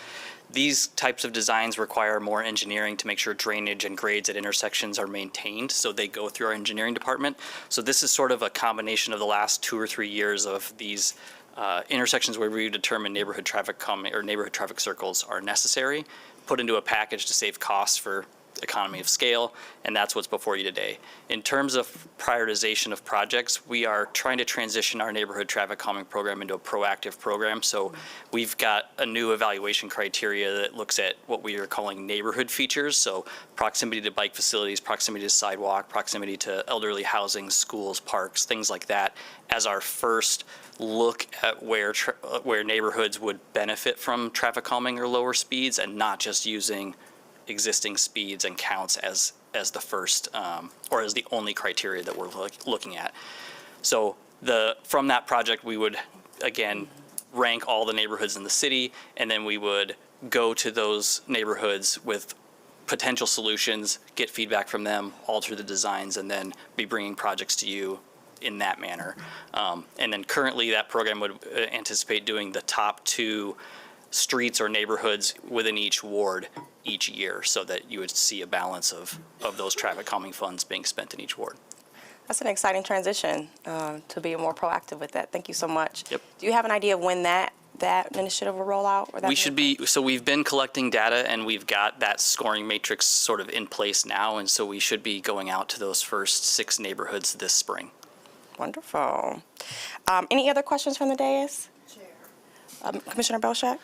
These types of designs require more engineering to make sure drainage and grades at intersections are maintained, so they go through our engineering department. So this is sort of a combination of the last 2 or 3 years of these intersections where we determine neighborhood traffic calming or neighborhood traffic circles are necessary, put into a package to save costs for economy of scale, and that's what's before you today. In terms of prioritization of projects, we are trying to transition our neighborhood traffic calming program into a proactive program. So we've got a new evaluation criteria that looks at what we are calling neighborhood features. So proximity to bike facilities, proximity to sidewalk, proximity to elderly housing, schools, parks, things like that, as our first look at where neighborhoods would benefit from traffic calming or lower speeds, and not just using existing speeds and counts as the first or as the only criteria that we're looking at. So from that project, we would again rank all the neighborhoods in the city, and then we would go to those neighborhoods with potential solutions, get feedback from them, alter the designs, and then be bringing projects to you in that manner. And then currently that program would anticipate doing the top 2 streets or neighborhoods within each ward each year so that you would see a balance of those traffic calming funds being spent in each ward. That's an exciting transition to be more proactive with that. Thank you so much. Yep. Do you have an idea of when that initiative will roll out? Or that We should be, so we've been collecting data and we've got that scoring matrix sort of in place now. And so we should be going out to those first 6 neighborhoods this spring. Wonderful. Any other questions from the dais? Commissioner Belshak?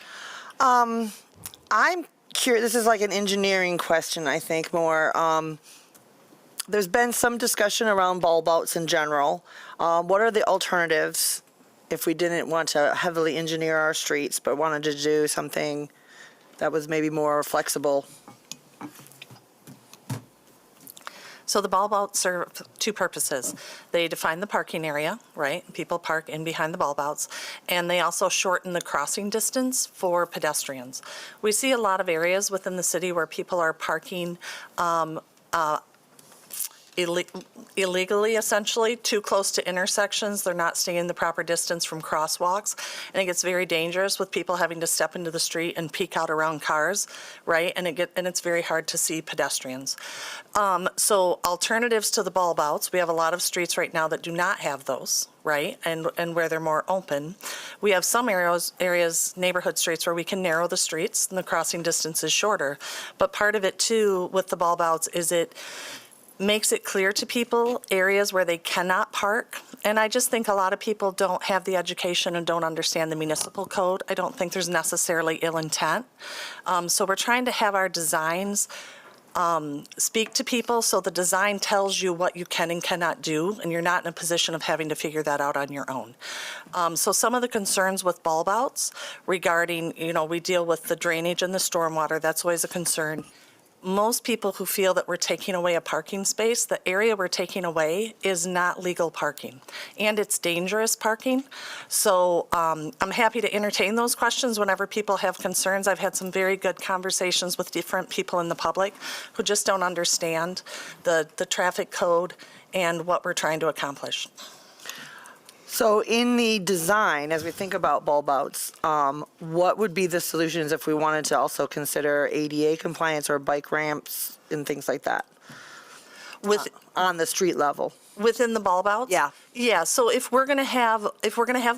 I'm curious, this is like an engineering question, I think, more. There's been some discussion around bulb outs in general. What are the alternatives if we didn't want to heavily engineer our streets, but wanted to do something that was maybe more flexible? So the bulb outs serve 2 purposes. They define the parking area, right? People park in behind the bulb outs. And they also shorten the crossing distance for pedestrians. We see a lot of areas within the city where people are parking illegally, essentially, too close to intersections. They're not staying the proper distance from crosswalks. And it gets very dangerous with people having to step into the street and peek out around cars, right? And it's very hard to see pedestrians. So alternatives to the bulb outs, we have a lot of streets right now that do not have those, right? And where they're more open. We have some areas, neighborhood streets, where we can narrow the streets and the crossing distance is shorter. But part of it too with the bulb outs is it makes it clear to people areas where they cannot park. And I just think a lot of people don't have the education and don't understand the municipal code. I don't think there's necessarily ill intent. So we're trying to have our designs speak to people so the design tells you what you can and cannot do, and you're not in a position of having to figure that out on your own. So some of the concerns with bulb outs regarding, we deal with the drainage and the stormwater, that's always a concern. Most people who feel that we're taking away a parking space, the area we're taking away is not legal parking, and it's dangerous parking. So I'm happy to entertain those questions whenever people have concerns. I've had some very good conversations with different people in the public who just don't understand the traffic code and what we're trying to accomplish. So in the design, as we think about bulb outs, what would be the solutions if we wanted to also consider ADA compliance or bike ramps and things like that? On the street level? Within the bulb outs? Yeah. Yeah, so if we're gonna have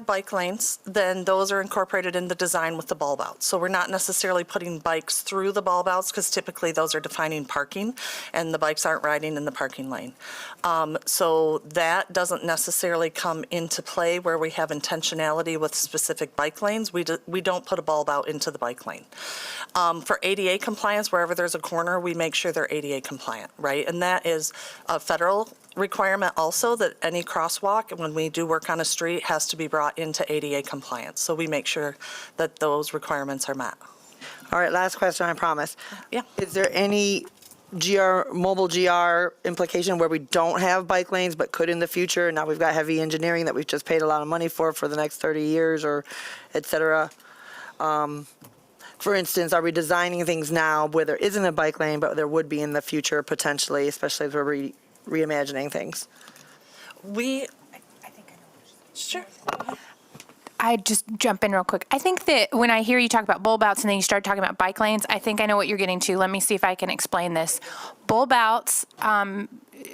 bike lanes, then those are incorporated in the design with the bulb outs. So we're not necessarily putting bikes through the bulb outs, because typically those are defining parking, and the bikes aren't riding in the parking lane. So that doesn't necessarily come into play where we have intentionality with specific bike lanes. We don't put a bulb out into the bike lane. For ADA compliance, wherever there's a corner, we make sure they're ADA compliant, right? And that is a federal requirement also, that any crosswalk, when we do work on a street, has to be brought into ADA compliance. So we make sure that those requirements are met. All right, last question, I promise. Yeah. Is there any mobile GR implication where we don't have bike lanes but could in the future? Now we've got heavy engineering that we've just paid a lot of money for the next 30 years or et cetera. For instance, are we designing things now where there isn't a bike lane but there would be in the future potentially, especially as we're reimagining things? Sure. I just jump in real quick. I think that when I hear you talk about bulb outs and then you start talking about bike lanes, I think I know what you're getting to. Let me see if I can explain this. Bulb outs,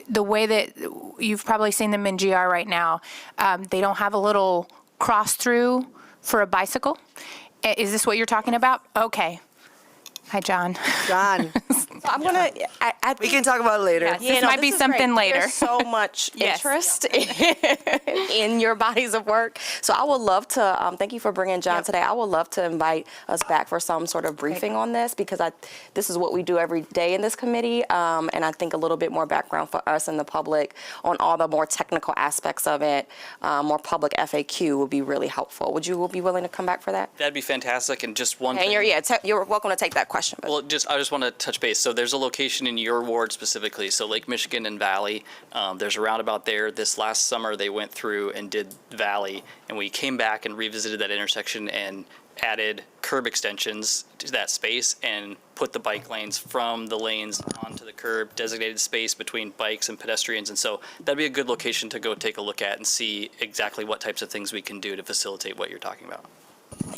the way that you've probably seen them in GR right now, they don't have a little cross through for a bicycle. Is this what you're talking about? Okay. Hi, John. John. So I'm gonna. We can talk about it later. Yes, this might be something great. later. There's so much Yes. interest in your bodies of work. So I would love to. Thank you for bringing John today. I would love to invite us back for some sort of briefing on this, because this is what we do every day in this committee, and I think a little bit more background for us and the public on all the more technical aspects of it, more public FAQ would be really helpful. Would you be willing to come back for that? That'd be fantastic. And just one And thing. you're welcome to take that question. But Well, I just want to touch base. So there's a location in your ward specifically, so Lake Michigan and Valley. There's a roundabout there. This last summer, they went through and did Valley, and we came back and revisited that intersection and added curb extensions to that space and put the bike lanes from the lanes onto the curb, designated space between bikes and pedestrians. And so that'd be a good location to go take a look at and see exactly what types of things we can do to facilitate what you're talking about.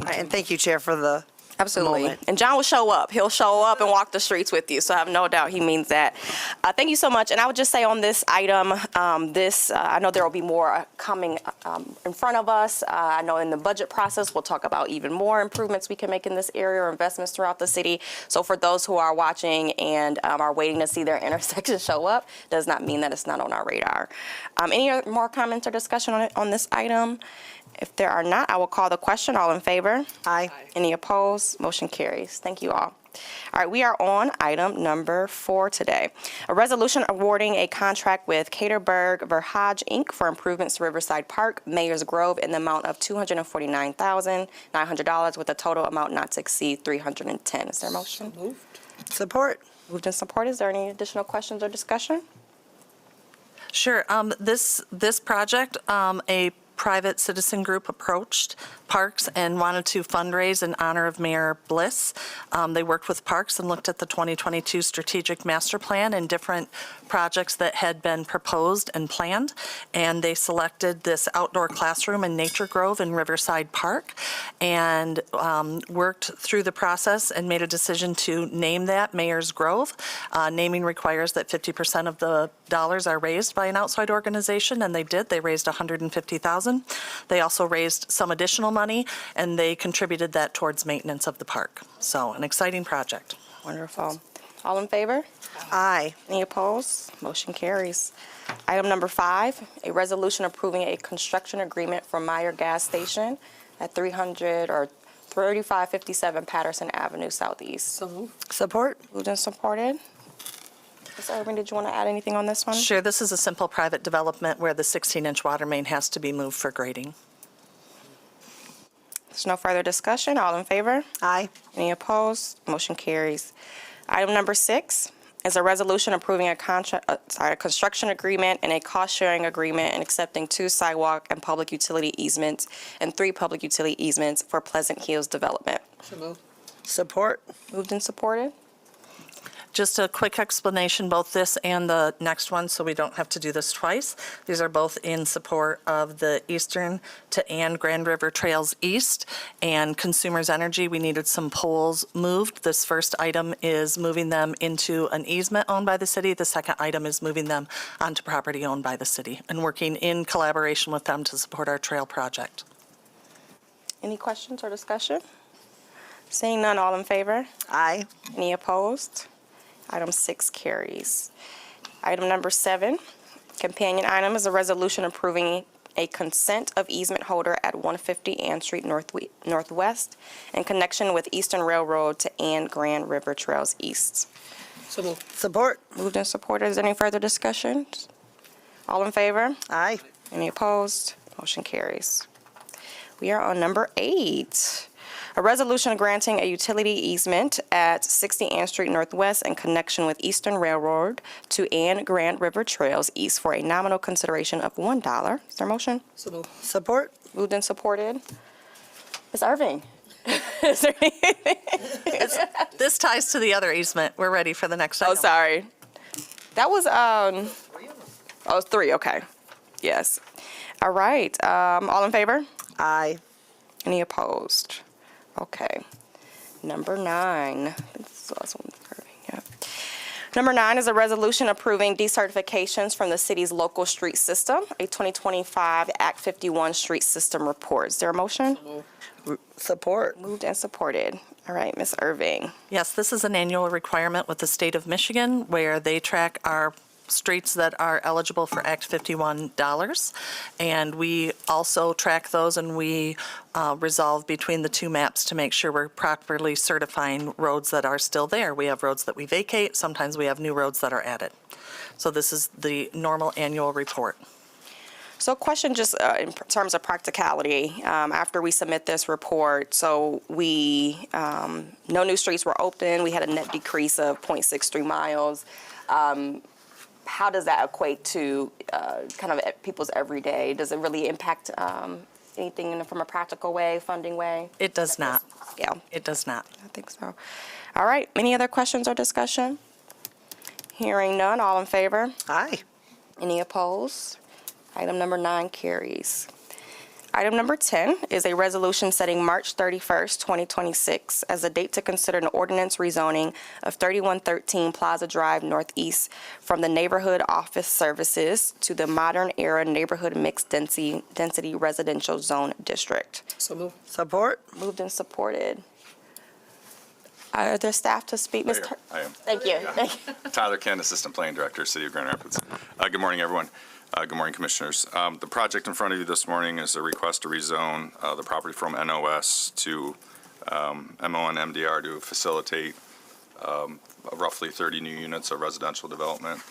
And thank you, Chair, for the Absolutely. moment. And John will show up. He'll show up and walk the streets with you. So I have no doubt he means that. Thank you so much. And I would just say on this item, I know there will be more coming in front of us. I know in the budget process, we'll talk about even more improvements we can make in this area or investments throughout the city. So for those who are watching and are waiting to see their intersection show up, does not mean that it's not on our radar. Any more comments or discussion on this item? If there are not, I will call the question. All in favor? Aye. Any opposed? Motion carries. Thank you all. All right, we are on item number 4 today. A resolution awarding a contract with Caterberg Verhage Inc. for improvements to Riverside Park, Mayor's Grove, in the amount of $249,900 with a total amount not to exceed $310. Is there a motion? Support. Moved and supported. Is there any additional questions or discussion? Sure. This project, a private citizen group approached Parks and wanted to fundraise in honor of Mayor Bliss. They worked with Parks and looked at the 2022 strategic master plan and different projects that had been proposed and planned, and they selected this outdoor classroom in Nature Grove in Riverside Park and worked through the process and made a decision to name that Mayor's Grove. Naming requires that 50% of the dollars are raised by an outside organization, and they did. They raised $150,000. They also raised some additional money, and they contributed that towards maintenance of the park. So an exciting project. Wonderful. All in favor? Aye. Any opposed? Motion carries. Item number 5, a resolution approving a construction agreement for Meyer Gas Station at 3557 Patterson Avenue Southeast. Support. Moved and supported. Ms. Irvin, did you want to add anything on this one? Sure, this is a simple private development where the 16-inch water main has to be moved for grading. There's no further discussion. All in favor? Aye. Any opposed? Motion carries. Item number 6 is a resolution approving a construction agreement and a cost-sharing agreement and accepting 2 sidewalk and public utility easements and 3 public utility easements for Pleasant Hills development. Support. Moved and supported. Just a quick explanation, both this and the next one, so we don't have to do this twice. These are both in support of the Eastern to Ann Grand River Trails East and Consumers Energy. We needed some poles moved. This first item is moving them into an easement owned by the city. The second item is moving them onto property owned by the city and working in collaboration with them to support our trail project. Any questions or discussion? Seeing none, all in favor? Aye. Any opposed? Item 6 carries. Item number 7, companion item, is a resolution approving a consent of easement holder at 150 Ann Street Northwest in connection with Eastern Railroad to Ann Grand River Trails East. Support. Moved and supported. Is there any further discussion? All in favor? Aye. Any opposed? Motion carries. We are on number 8. A resolution granting a utility easement at 60 Ann Street Northwest in connection with Eastern Railroad to Ann Grand River Trails East for a nominal consideration of $1. Is there a motion? Support. Moved and supported. Ms. Irving? Is there anything? This ties to the other easement. We're ready for the next item. Oh, sorry. That was, it's 3, okay. Yes. All right, all in favor? Aye. Any opposed? Okay. Number 9. This is the last one. Yeah. Number 9 is a resolution approving decertifications from the city's local street system, a 2025 Act 51 street system report. Is there a motion? Support. Moved and supported. All right, Ms. Irving. Yes, this is an annual requirement with the state of Michigan where they track our streets that are eligible for Act 51 dollars. And we also track those and we resolve between the 2 maps to make sure we're properly certifying roads that are still there. We have roads that we vacate. Sometimes we have new roads that are added. So this is the normal annual report. So question just in terms of practicality, after we submit this report, so we, no new streets were open, we had a net decrease of 0.63 miles. How does that equate to kind of people's everyday? Does it really impact anything from a practical way, funding way? It does not. Yeah. It does not. I think so. All right, any other questions or discussion? Hearing none, all in favor? Aye. Any opposed? Item number 9 carries. Item number 10 is a resolution setting March 31st, 2026 as a date to consider an ordinance rezoning of 3113 Plaza Drive Northeast from the Neighborhood Office Services to the Modern Era Neighborhood Mixed Density Residential Zone District. So move. Support? Moved and supported. Are there staff to speak? Ms. Tur- I am. Thank you. Thank you. Tyler Ken, Assistant Planning Director, City of Grand Rapids. Good morning, everyone. Good morning, Commissioners. The project in front of you this morning is a request to rezone the property from NOS to MO and MDR to facilitate roughly 30 new units of residential development.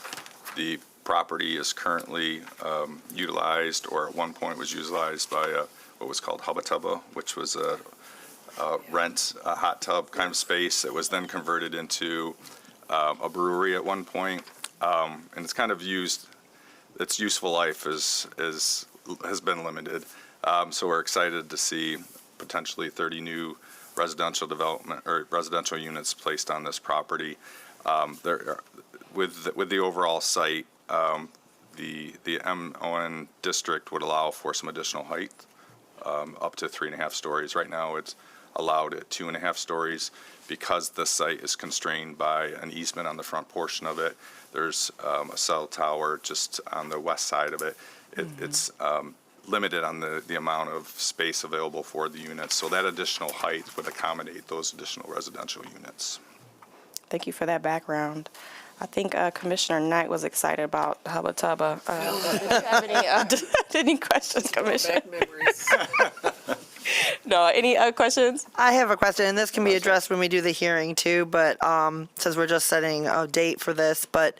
The property is currently utilized, or at one point was utilized by what was called Hubba Tubba, which was a hot tub kind of space that was then converted into a brewery at one point. And it's kind of used, its useful life has been limited. So we're excited to see potentially 30 new residential development or residential units placed on this property. With the overall site, the MON district would allow for some additional height, up to 3.5 stories. Right now, it's allowed at 2.5 stories. Because the site is constrained by an easement on the front portion of it, there's a cell tower just on the west side of it. It's limited on the amount of space available for the units. So that additional height would accommodate those additional residential units. Thank you for that background. I think Commissioner Knight was excited about Hubba Tubba. Do you have any questions, Commissioner? No, any questions? I have a question, and this can be addressed when we do the hearing too, but since we're just setting a date for this, but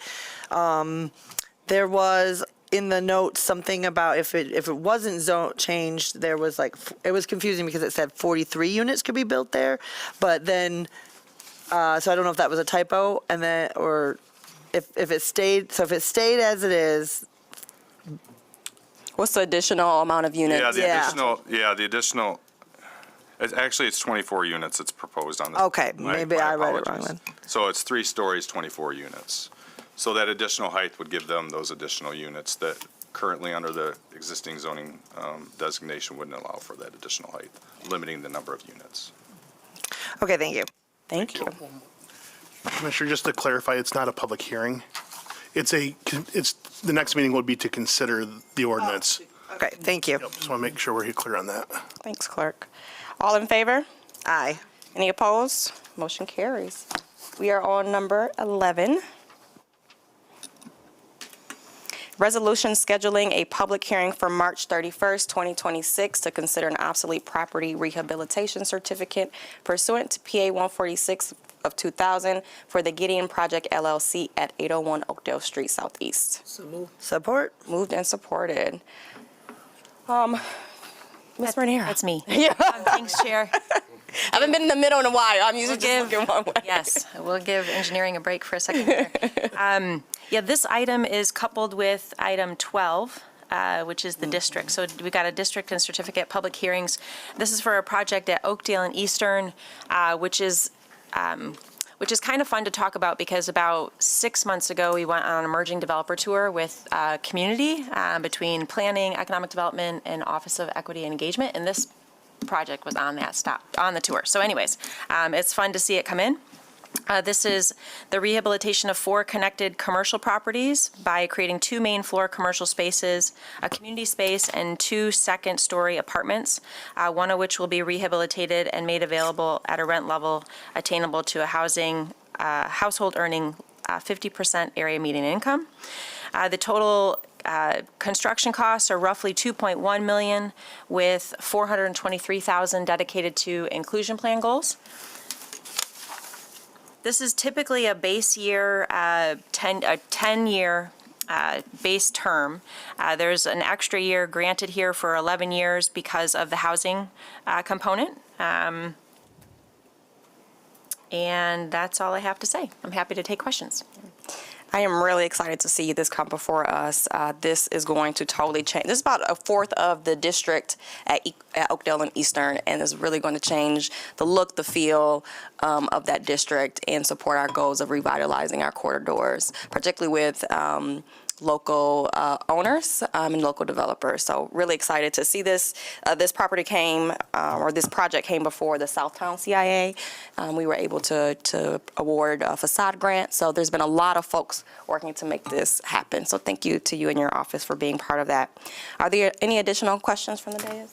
there was in the notes something about if it wasn't zone changed, there was like, it was confusing because it said 43 units could be built there, but then, so I don't know if that was a typo, and then, or if it stayed, so if it stayed as it is. What's the additional amount of units? The additional, it's 24 units that's proposed on this. Okay, maybe I read it wrong then. So it's 3 stories, 24 units. So that additional height would give them those additional units that currently under the existing zoning designation wouldn't allow for that additional height, limiting the number of units. Okay, thank you. Thank you. Commissioner, just to clarify, it's not a public hearing. The next meeting would be to consider the ordinance. Okay, thank you. Just want to make sure we're clear on that. Thanks, Clerk. All in favor? Aye. Any opposed? Motion carries. We are on number 11. Resolution scheduling a public hearing for March 31st, 2026 to consider an obsolete property rehabilitation certificate pursuant to PA 146 of 2000 for the Gideon Project LLC at 801 Oakdale Street Southeast. So move. Support? Moved and supported. Ms. Raniera. That's me. Yeah. Thanks, Chair. I haven't been in the middle in a while. I'm usually just looking one way. Yes, we'll give engineering a break for a second here. Yeah, this item is coupled with item 12, which is the district. So we got a district and certificate public hearings. This is for a project at Oakdale and Eastern, which is kind of fun to talk about because about 6 months ago, we went on an emerging developer tour with community between planning, economic development, and Office of Equity and Engagement, and this project was on the tour. So anyways, it's fun to see it come in. This is the rehabilitation of 4 connected commercial properties by creating 2 main floor commercial spaces, a community space, and 2 second-story apartments, one of which will be rehabilitated and made available at a rent level attainable to a household earning 50% area median income. The total construction costs are roughly $2.1 million, with $423,000 dedicated to inclusion plan goals. This is typically a base year, 10-year base term. There's an extra year granted here for 11 years because of the housing component. And that's all I have to say. I'm happy to take questions. I am really excited to see this come before us. This is going to totally change. This is about a fourth of the district at Oakdale and Eastern, and is really going to change the look, the feel of that district and support our goals of revitalizing our corridors, particularly with local owners and local developers. So really excited to see this. This property came, or this project came before the Southtown CIA. We were able to award a facade grant. So there's been a lot of folks working to make this happen. So thank you to you and your office for being part of that. Are there any additional questions from the dais?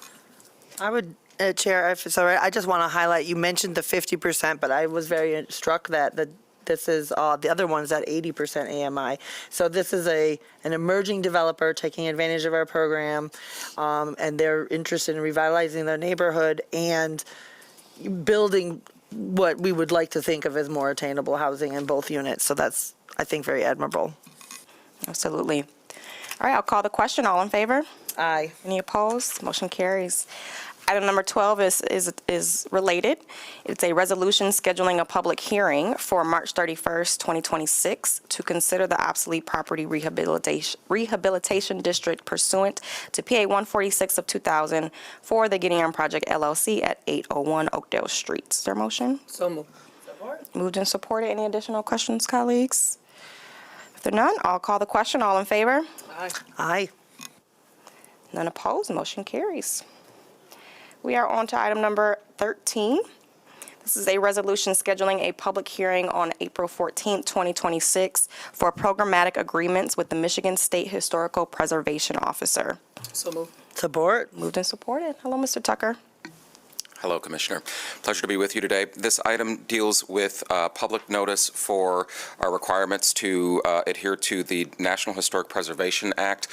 I would, Chair, if it's all right, I just want to highlight, you mentioned the 50%, but I was very struck that this is, the other one's at 80% AMI. So this is an emerging developer taking advantage of our program, and they're interested in revitalizing their neighborhood and building what we would like to think of as more attainable housing in both units. So that's, I think, very admirable. Absolutely. All right, I'll call the question. All in favor? Aye. Any opposed? Motion carries. Item number 12 is related. It's a resolution scheduling a public hearing for March 31st, 2026 to consider the obsolete property rehabilitation district pursuant to PA 146 of 2000 for the Gideon Project LLC at 801 Oakdale Street. Is there a motion? So moved. Moved and supported. Any additional questions, colleagues? If there are none, I'll call the question. All in favor? Aye. Aye. None opposed. Motion carries. We are on to item number 13. This is a resolution scheduling a public hearing on April 14th, 2026 for programmatic agreements with the Michigan State Historical Preservation Officer. So moved. Support. Moved and supported. Hello, Mr. Tucker. Hello, Commissioner. Pleasure to be with you today. This item deals with public notice for our requirements to adhere to the National Historic Preservation Act,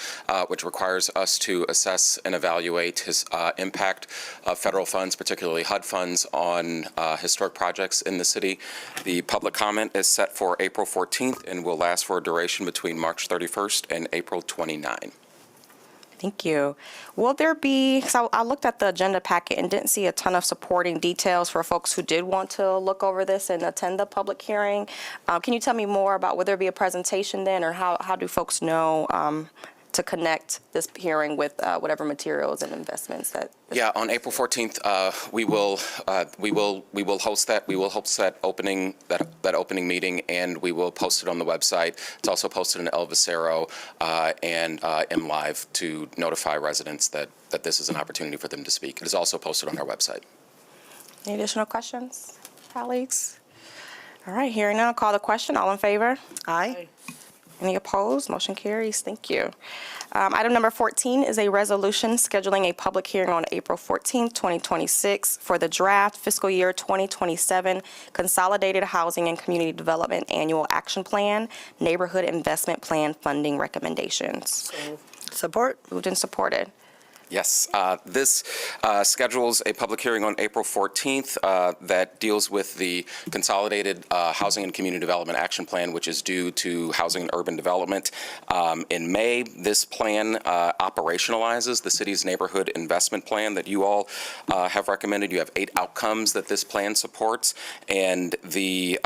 which requires us to assess and evaluate his impact of federal funds, particularly HUD funds, on historic projects in the city. The public comment is set for April 14th and will last for a duration between March 31st and April 29th. Thank you. Will there be, so I looked at the agenda packet and didn't see a ton of supporting details for folks who did want to look over this and attend the public hearing. Can you tell me more about, will there be a presentation then, or how do folks know to connect this hearing with whatever materials and investments that? Yeah, on April 14th, we will host that. We will host that opening meeting, and we will post it on the website. It's also posted in El Vocero and MLive to notify residents that this is an opportunity for them to speak. It is also posted on our website. Any additional questions, colleagues? All right, hearing none, I'll call the question. All in favor? Aye. Any opposed? Motion carries. Thank you. Item number 14 is a resolution scheduling a public hearing on April 14th, 2026 for the draft fiscal year 2027 Consolidated Housing and Community Development Annual Action Plan, Neighborhood Investment Plan Funding Recommendations. Support. Moved and supported. Yes, this schedules a public hearing on April 14th that deals with the Consolidated Housing and Community Development Action Plan, which is due to Housing and Urban Development. In May, this plan operationalizes the city's neighborhood investment plan that you all have recommended. You have 8 outcomes that this plan supports, and the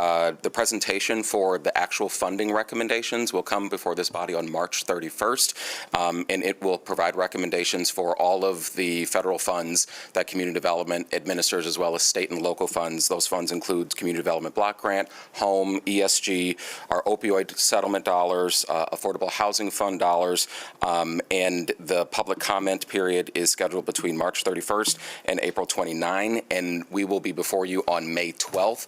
presentation for the actual funding recommendations will come before this body on March 31st, and it will provide recommendations for all of the federal funds that community development administers, as well as state and local funds. Those funds include Community Development Block Grant, Home, ESG, our opioid settlement dollars, Affordable Housing Fund dollars, and the public comment period is scheduled between March 31st and April 29, and we will be before you on May 12th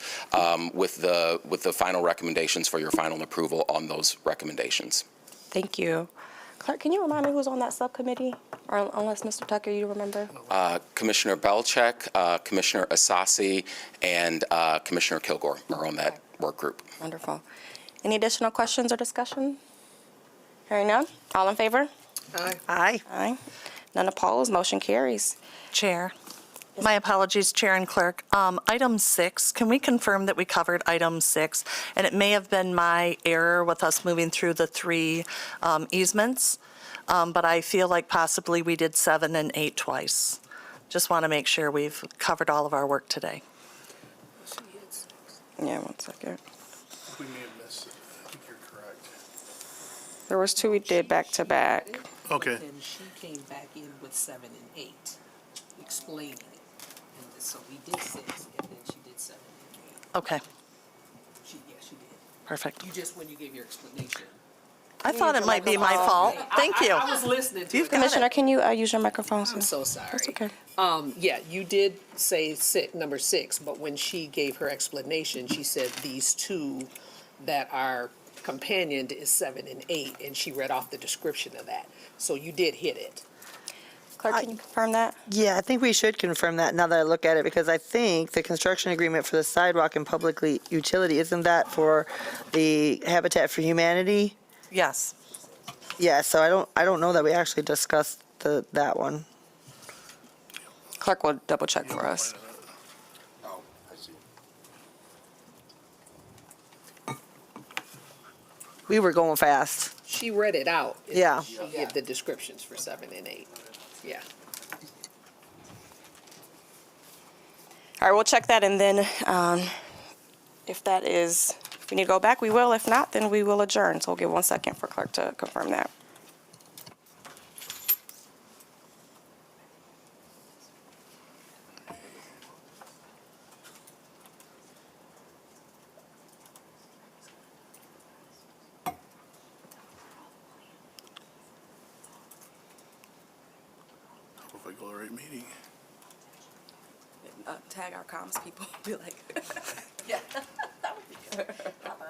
with the final recommendations for your final approval on those recommendations. Thank you. Clerk, can you remind me who's on that subcommittee? Or unless Mr. Tucker, you remember? Commissioner Belcheck, Commissioner Asasi, and Commissioner Kilgore are on that work group. Wonderful. Any additional questions or discussion? Hearing none. All in favor? Aye. Aye. Aye. None opposed. Motion carries. Chair. My apologies, Chair and Clerk. Item 6, can we confirm that we covered item 6? And it may have been my error with us moving through the 3 easements, but I feel like possibly we did 7 and 8 twice. Just want to make sure we've covered all of our work today. Yeah, 1 second. We may have missed it. I think you're correct. There was 2 we did back to back. Okay. And she came back in with 7 and 8, explaining it. And so we did 6, and then she did 7 and 8. Okay, She did. perfect. You just, when you gave your explanation. I thought it might be my fault. Thank you. I was listening to it. Commissioner, can you use your microphone? I'm so sorry. That's okay. Yeah, you did say number 6, but when she gave her explanation, she said these two that are companioned is 7 and 8, and she read off the description of that. So you did hit it. Clerk, can you confirm that? Yeah, I think we should confirm that now that I look at it, because I think the construction agreement for the sidewalk and public utility, isn't that for the Habitat for Humanity? Yes. Yeah, so I don't know that we actually discussed that one. Clerk will double check for us. We were going fast. She read it out. Yeah. She gave the descriptions for 7 and 8. Yeah. All right, we'll check that, and then if we need to go back, we will. If not, then we will adjourn. So we'll give 1 second for clerk to confirm that. If I go to the right meeting. Tag our comms people. Be like, yeah, that would be good. Not mine.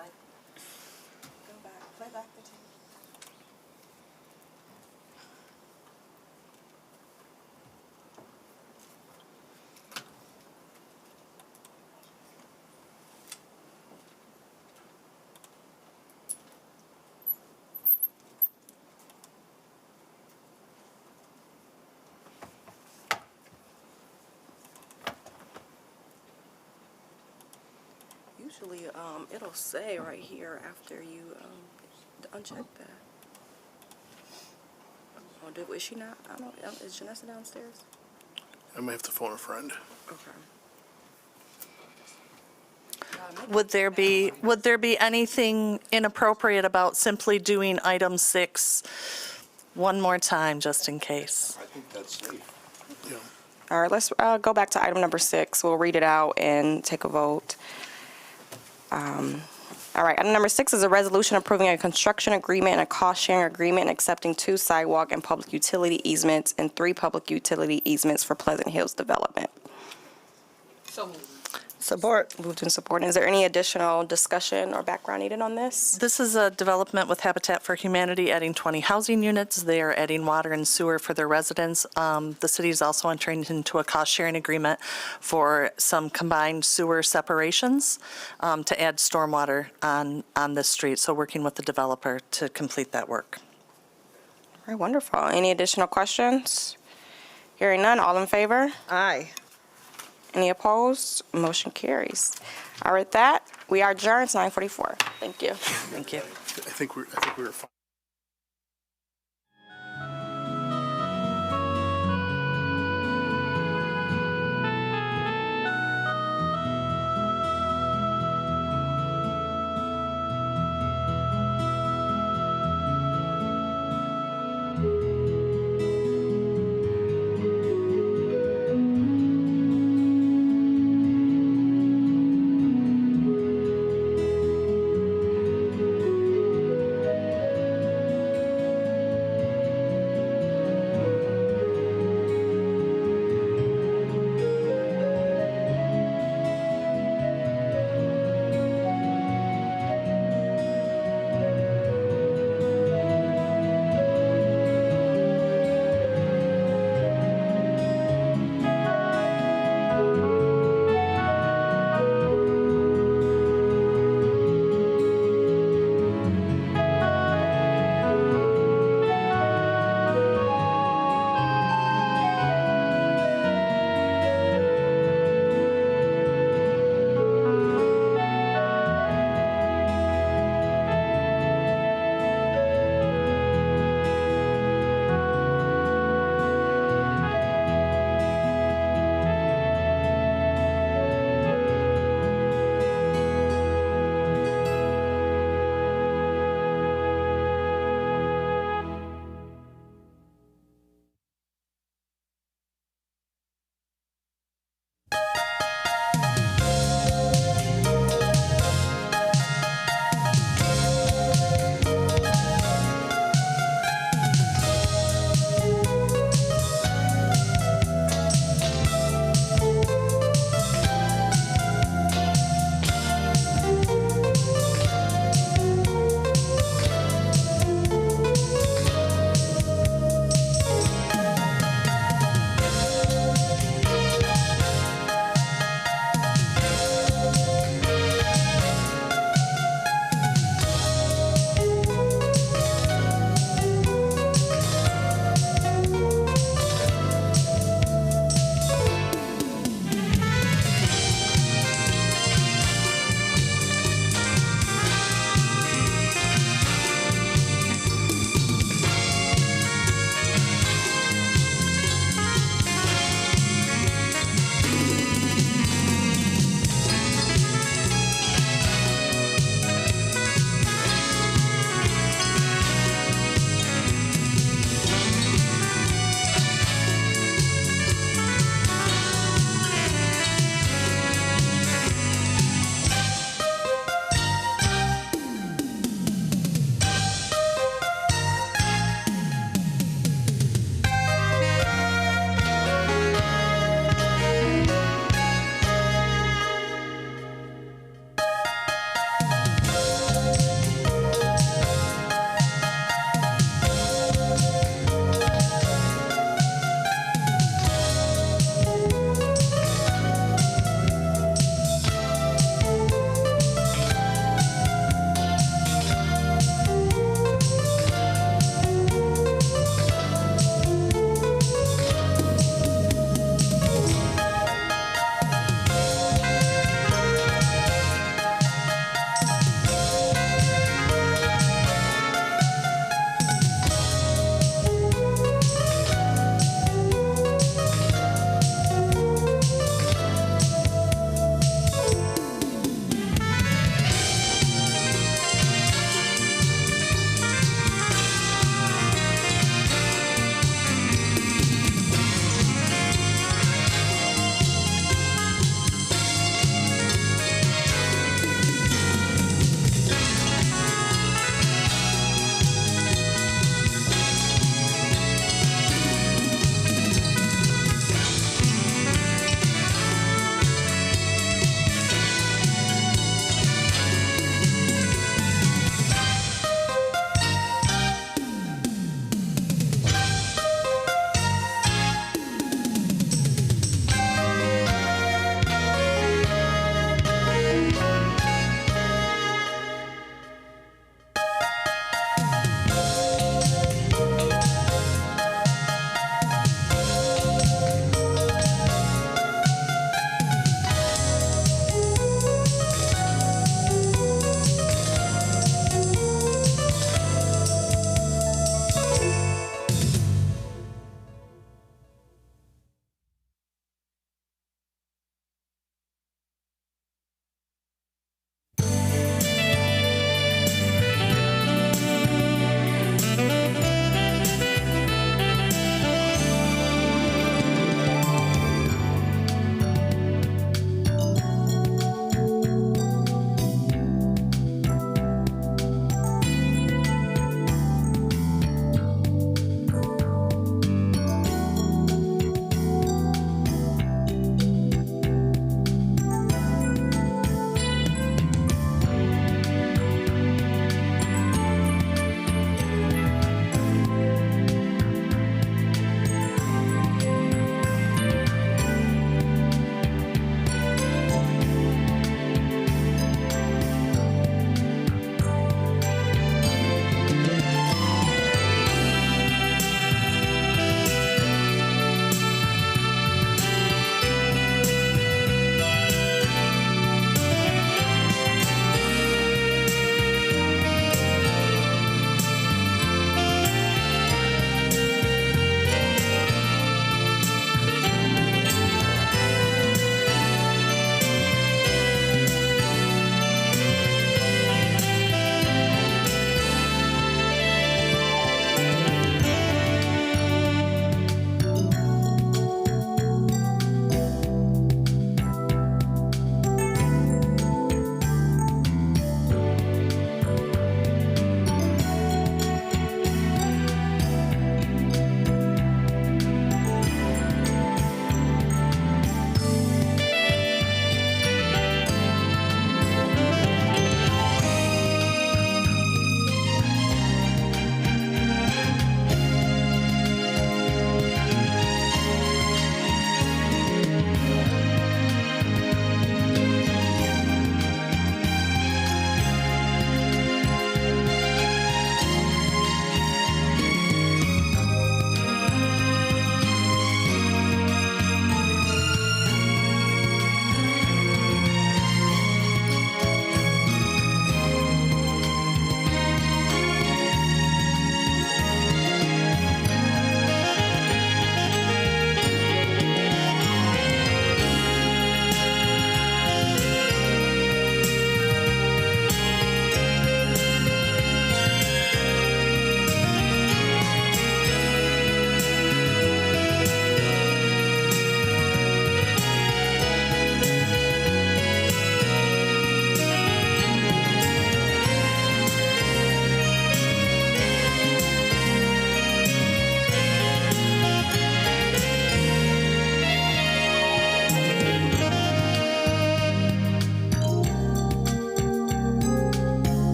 Go back, play back the tape. Usually, it'll say right here after you uncheck that. Oh, is she not? I don't know. Is Janessa downstairs? I might have to phone a friend. Okay. Would there be anything inappropriate about simply doing item 6 one more time, just in case? I think that's safe. All right, let's go back to item number 6. We'll read it out and take a vote. All right, item number 6 is a resolution approving a construction agreement and a cost-sharing agreement and accepting 2 sidewalk and public utility easements and 3 public utility easements for Pleasant Hills Development. So moved. Support. Moved and supported. Is there any additional discussion or background needed on this? This is a development with Habitat for Humanity adding 20 housing units. They are adding water and sewer for their residents. The city is also entering into a cost-sharing agreement for some combined sewer separations to add stormwater on this street, so working with the developer to complete that work. All right, wonderful. Any additional questions? Hearing none, all in favor? Aye. Any opposed? Motion carries. All right, with that, we are adjourned. It's 9:44. Thank you. Thank you. I think we were fine.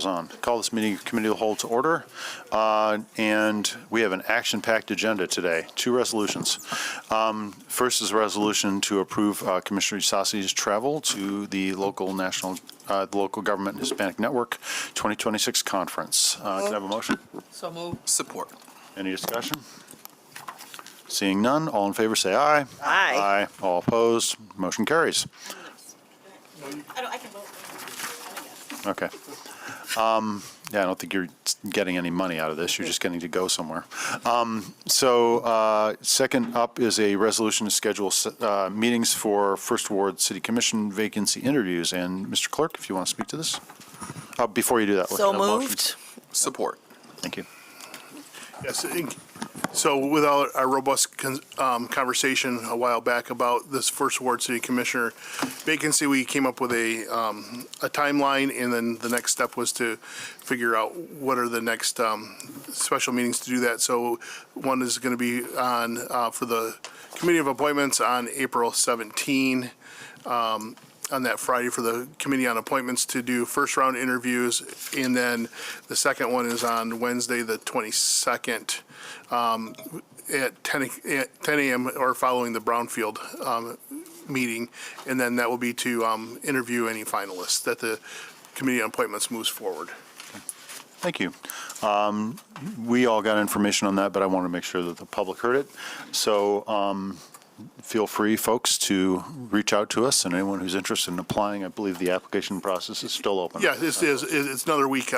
camera's on. Call this meeting of Committee of the Whole to order. And we have an action-packed agenda today, 2 resolutions. First is a resolution to approve Commissioner Isasi's travel to the local government Hispanic Network 2026 conference. Can I have a motion? So move. Support. Any discussion? Seeing none, all in favor say aye. Aye. Aye. All opposed, motion carries. I can vote. Okay. Yeah, I don't think you're getting any money out of this. You're just getting to go somewhere. Second up is a resolution to schedule meetings for First Ward City Commission vacancy interviews. And Mr. Clerk, if you want to speak to this. Before you do that. So have a motion. moved. Support. Thank you. Yes, so without our robust conversation a while back about this First Ward City Commissioner vacancy, we came up with a timeline, and then the next step was to figure out what are the next special meetings to do that. So one is going to be on, for the Committee of Appointments on April 17, on that Friday for the Committee on Appointments to do first round interviews. And then the second one is on Wednesday, the 22nd, at 10 a.m. or following the Brownfield meeting. And then that will be to interview any finalists that the Committee on Appointments moves forward. Thank you. We all got information on that, but I want to make sure that the public heard it. So feel free, folks, to reach out to us, and anyone who's interested in applying, I believe the application process is still open. Yeah, this is, it's another week.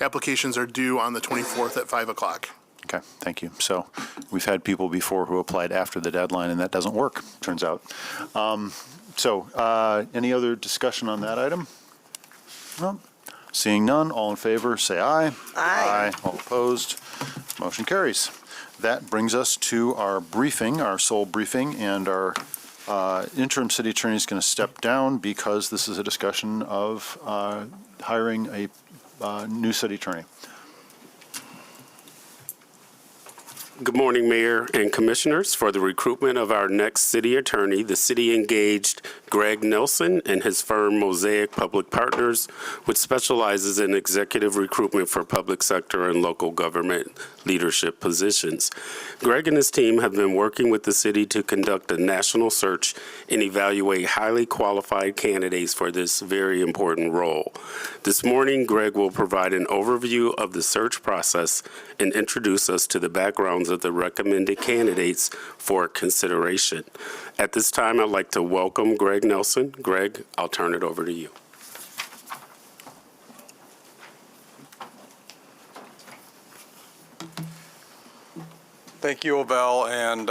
Applications are due on the 24th at 5 o'clock. Okay, thank you. So we've had people before who applied after the deadline, and that doesn't work, turns out. Any other discussion on that item? No. Seeing none, all in favor, say aye. Aye. All opposed, motion carries. That brings us to our briefing, our sole briefing, and our interim city attorney is going to step down because this is a discussion of hiring a new city attorney. Good morning, Mayor and Commissioners. For the recruitment of our next city attorney, the city engaged Greg Nelson and his firm Mosaic Public Partners, which specializes in executive recruitment for public sector and local government leadership positions. Greg and his team have been working with the city to conduct a national search and evaluate highly qualified candidates for this very important role. This morning, Greg will provide an overview of the search process and introduce us to the backgrounds of the recommended candidates for consideration. At this time, I'd like to welcome Greg Nelson. Greg, I'll turn it over to you. Thank you, Obel, and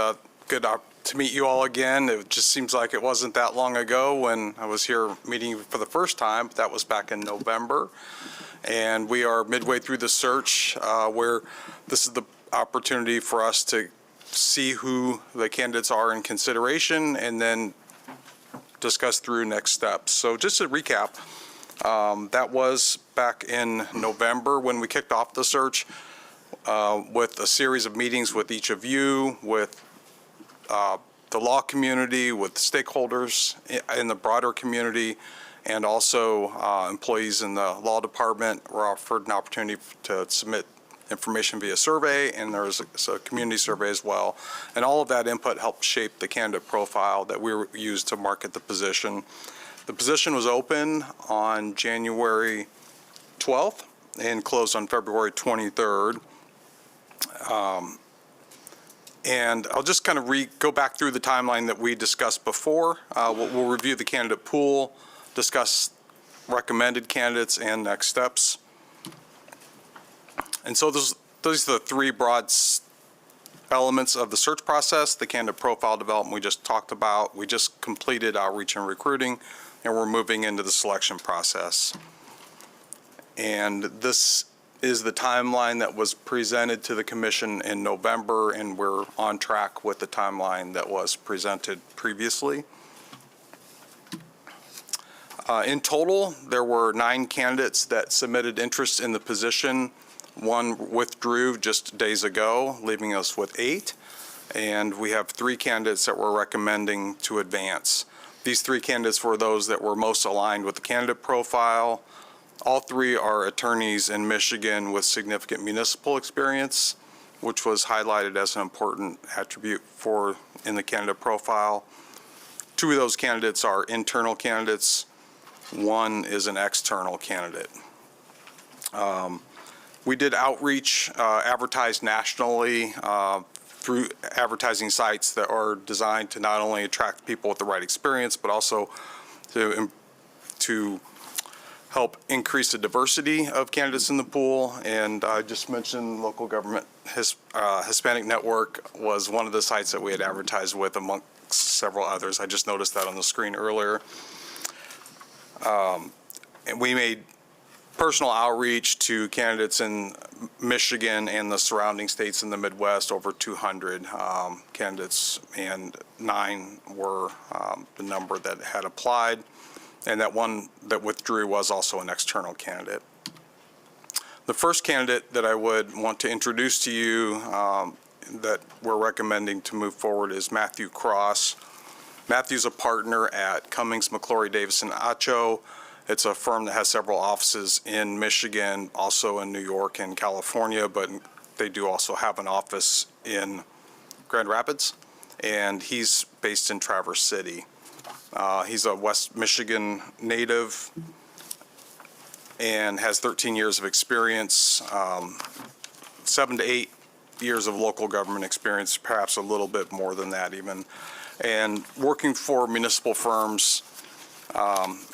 good to meet you all again. It just seems like it wasn't that long ago when I was here meeting you for the first time. That was back in November. And we are midway through the search where this is the opportunity for us to see who the candidates are in consideration and then discuss through next steps. So just to recap, that was back in November when we kicked off the search with a series of meetings with each of you, with the law community, with stakeholders in the broader community, and also employees in the law department were offered an opportunity to submit information via survey, and there was a community survey as well. And all of that input helped shape the candidate profile that we used to market the position. The position was open on January 12th and closed on February 23rd. And I'll just kind of go back through the timeline that we discussed before. We'll review the candidate pool, discuss recommended candidates and next steps. And so those are the 3 broad elements of the search process. The candidate profile development we just talked about. We just completed outreach and recruiting, and we're moving into the selection process. And this is the timeline that was presented to the commission in November, and we're on track with the timeline that was presented previously. In total, there were 9 candidates that submitted interest in the position. 1 withdrew just days ago, leaving us with 8. And we have 3 candidates that we're recommending to advance. These 3 candidates were those that were most aligned with the candidate profile, All three are attorneys in Michigan with significant municipal experience, which was highlighted as an important attribute in the candidate profile. Two of those candidates are internal candidates. One is an external candidate. We did outreach, advertised nationally through advertising sites that are designed to not only attract people with the right experience, but also to help increase the diversity of candidates in the pool. And I just mentioned local government Hispanic Network was one of the sites that we had advertised with amongst several others. I just noticed that on the screen earlier. And we made personal outreach to candidates in Michigan and the surrounding states in the Midwest, over 200 candidates, and 9 were the number that had applied. And that one that withdrew was also an external candidate. The first candidate that I would want to introduce to you that we're recommending to move forward is Matthew Cross. Matthew's a partner at Cummings, McClory, Davison, Acho. It's a firm that has several offices in Michigan, also in New York and California, but they do also have an office in Grand Rapids, and he's based in Traverse City. He's a West Michigan native and has 13 years of experience, 7 to 8 years of local government experience, perhaps a little bit more than that even. And working for municipal firms,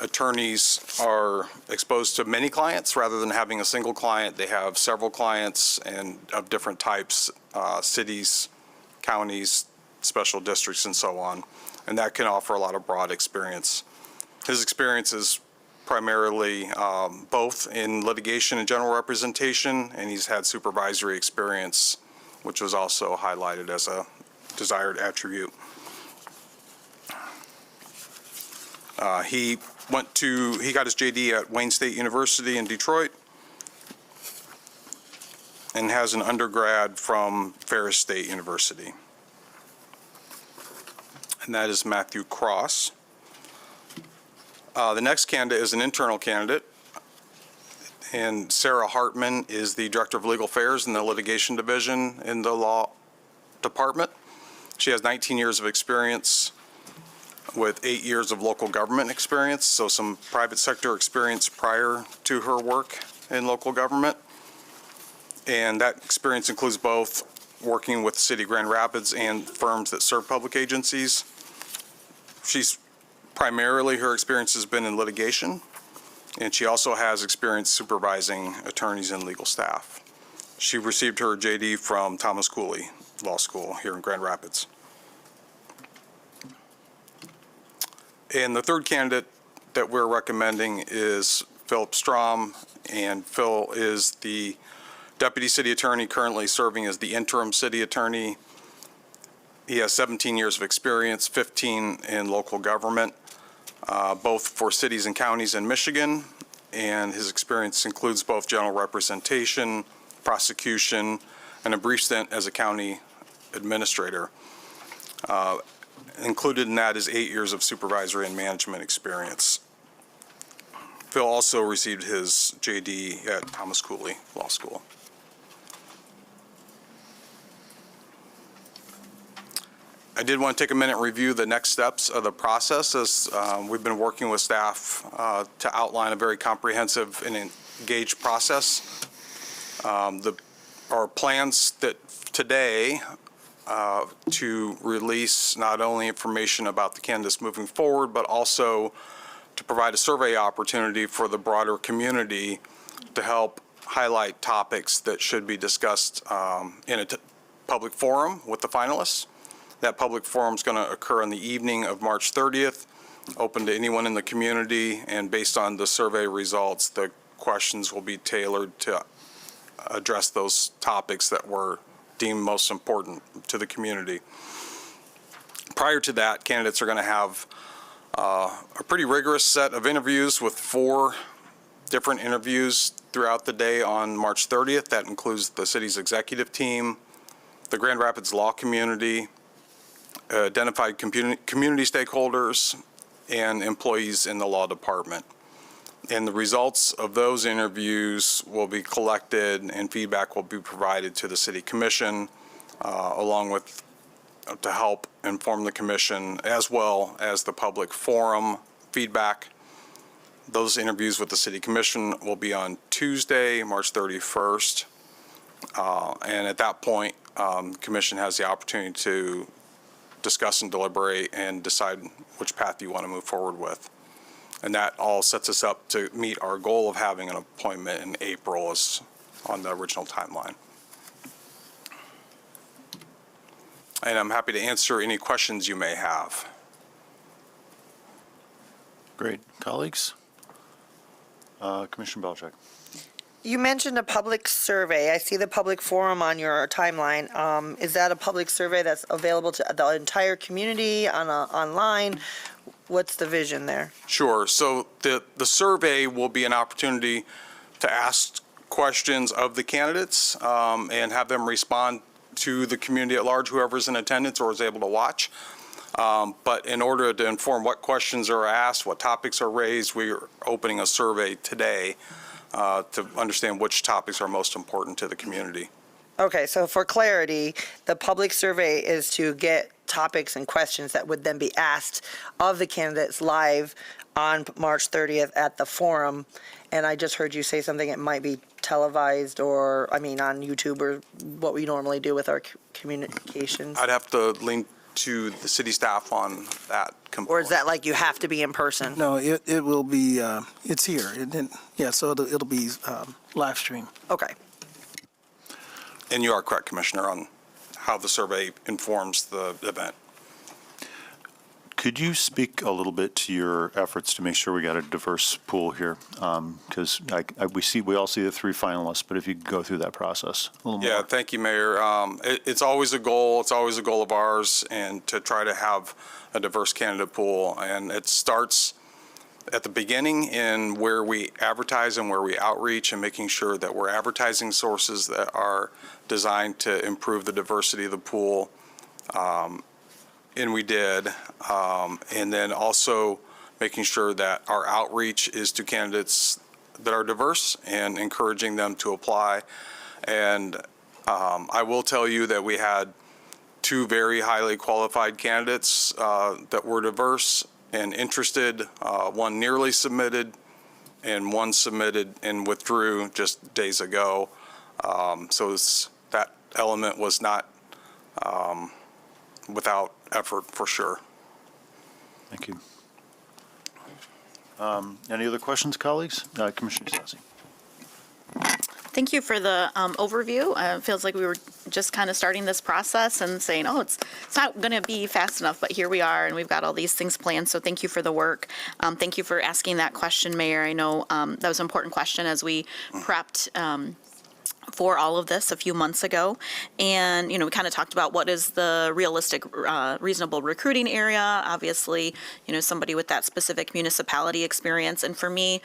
attorneys are exposed to many clients rather than having a single client. They have several clients and of different types, cities, counties, special districts, and so on. And that can offer a lot of broad experience. His experience is primarily both in litigation and general representation, and he's had supervisory experience, which was also highlighted as a desired attribute. He got his JD at Wayne State University in Detroit and has an undergrad from Ferris State University. And that is Matthew Cross. The next candidate is an internal candidate, and Sarah Hartman is the Director of Legal Affairs in the Litigation Division in the Law Department. She has 19 years of experience with 8 years of local government experience, so some private sector experience prior to her work in local government. And that experience includes both working with the City of Grand Rapids and firms that serve public agencies. Her experience has been in litigation, and she also has experience supervising attorneys and legal staff. She received her JD from Thomas Cooley Law School here in Grand Rapids. And the third candidate that we're recommending is Philip Strom, and Phil is the Deputy City Attorney currently serving as the Interim City Attorney. He has 17 years of experience, 15 in local government, both for cities and counties in Michigan, and his experience includes both general representation, prosecution, and a brief stint as a county administrator. Included in that is 8 years of supervisory and management experience. Phil also received his JD at Thomas Cooley Law School. I did want to take a minute and review the next steps of the process, as we've been working with staff to outline a very comprehensive and engaged process. Our plans that today to release not only information about the candidates moving forward, but also to provide a survey opportunity for the broader community to help highlight topics that should be discussed in a public forum with the finalists. That public forum is going to occur on the evening of March 30th, open to anyone in the community, and based on the survey results, the questions will be tailored to address those topics that were deemed most important to the community. Prior to that, candidates are going to have a pretty rigorous set of interviews with 4 different interviews throughout the day on March 30th. That includes the city's executive team, the Grand Rapids law community, identified community stakeholders, and employees in the law department. And the results of those interviews will be collected and feedback will be provided to the City Commission, along with to help inform the commission as well as the public forum feedback. Those interviews with the City Commission will be on Tuesday, March 31st. And at that point, the commission has the opportunity to discuss and deliberate and decide which path you want to move forward with. And that all sets us up to meet our goal of having an appointment in April as on the original timeline. And I'm happy to answer any questions you may have. Great. Colleagues? Commissioner Belcheck. You mentioned a public survey. I see the public forum on your timeline. Is that a public survey that's available to the entire community online? What's the vision there? Sure. So the survey will be an opportunity to ask questions of the candidates and have them respond to the community at large, whoever's in attendance or is able to watch. But in order to inform what questions are asked, what topics are raised, we are opening a survey today to understand which topics are most important to the community. Okay, so for clarity, the public survey is to get topics and questions that would then be asked of the candidates live on March 30th at the forum. And I just heard you say something, it might be televised or, on YouTube or what we normally do with our communications. I'd have to link to the city staff on that component. Or is that like you have to be in person? No, it will be, it's here. So it'll be live stream. Okay. And you are correct, Commissioner, on how the survey informs the event. Could you speak a little bit to your efforts to make sure we got a diverse pool here? Because we all see the three finalists, but if you could go through that process a little more. Yeah, thank you, Mayor. It's always a goal. It's always a goal of ours, and to try to have a diverse candidate pool. And it starts at the beginning in where we advertise and where we outreach and making sure that we're advertising sources that are designed to improve the diversity of the pool. And we did. And then also making sure that our outreach is to candidates that are diverse and encouraging them to apply. And I will tell you that we had two very highly qualified candidates that were diverse and interested. One nearly submitted and one submitted and withdrew just days ago. So that element was not without effort for sure. Thank you. Any other questions, colleagues? Commissioner Sassi. Thank you for the overview. It feels like we were just kind of starting this process and saying, oh, it's not going to be fast enough, but here we are, and we've got all these things planned. So thank you for the work. Thank you for asking that question, Mayor. I know that was an important question as we prepped for all of this a few months ago. And, we kind of talked about what is the realistic, reasonable recruiting area. Obviously, somebody with that specific municipality experience. And for me,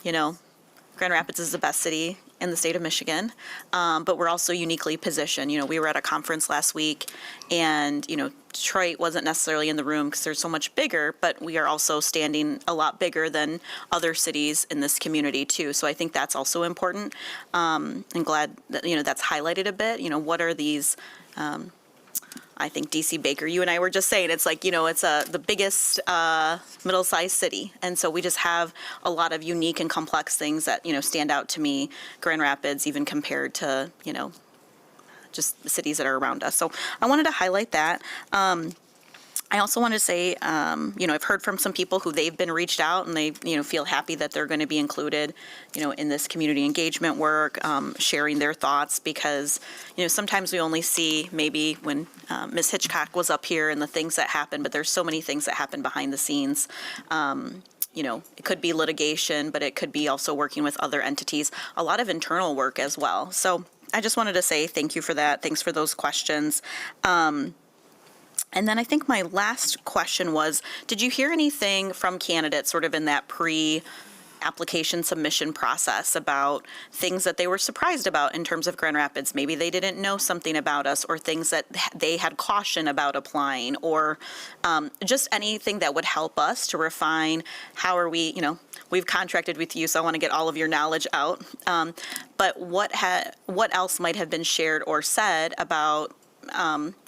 Grand Rapids is the best city in the state of Michigan, but we're also uniquely positioned. We were at a conference last week, and, Detroit wasn't necessarily in the room because they're so much bigger, but we are also standing a lot bigger than other cities in this community, too. So I think that's also important. I'm glad that, that's highlighted a bit. What are these I think DC Baker, you and I were just saying, it's like, it's the biggest middle-sized city. And so we just have a lot of unique and complex things that, stand out to me, Grand Rapids, even compared to, just the cities that are around us. So I wanted to highlight that. I also want to say, I've heard from some people who they've been reached out and they, feel happy that they're going to be included, in this community engagement work, sharing their thoughts because, sometimes we only see maybe when Ms. Hitchcock was up here and the things that happen, but there's so many things that happen behind the scenes. It could be litigation, but it could be also working with other entities, a lot of internal work as well. So I just wanted to say thank you for that. Thanks for those questions. And then I think my last question was, did you hear anything from candidates sort of in that application submission process about things that they were surprised about in terms of Grand Rapids. Maybe they didn't know something about us, or things that they had caution about applying, or just anything that would help us to refine how are we, we've contracted with you, so I want to get all of your knowledge out. But what else might have been shared or said about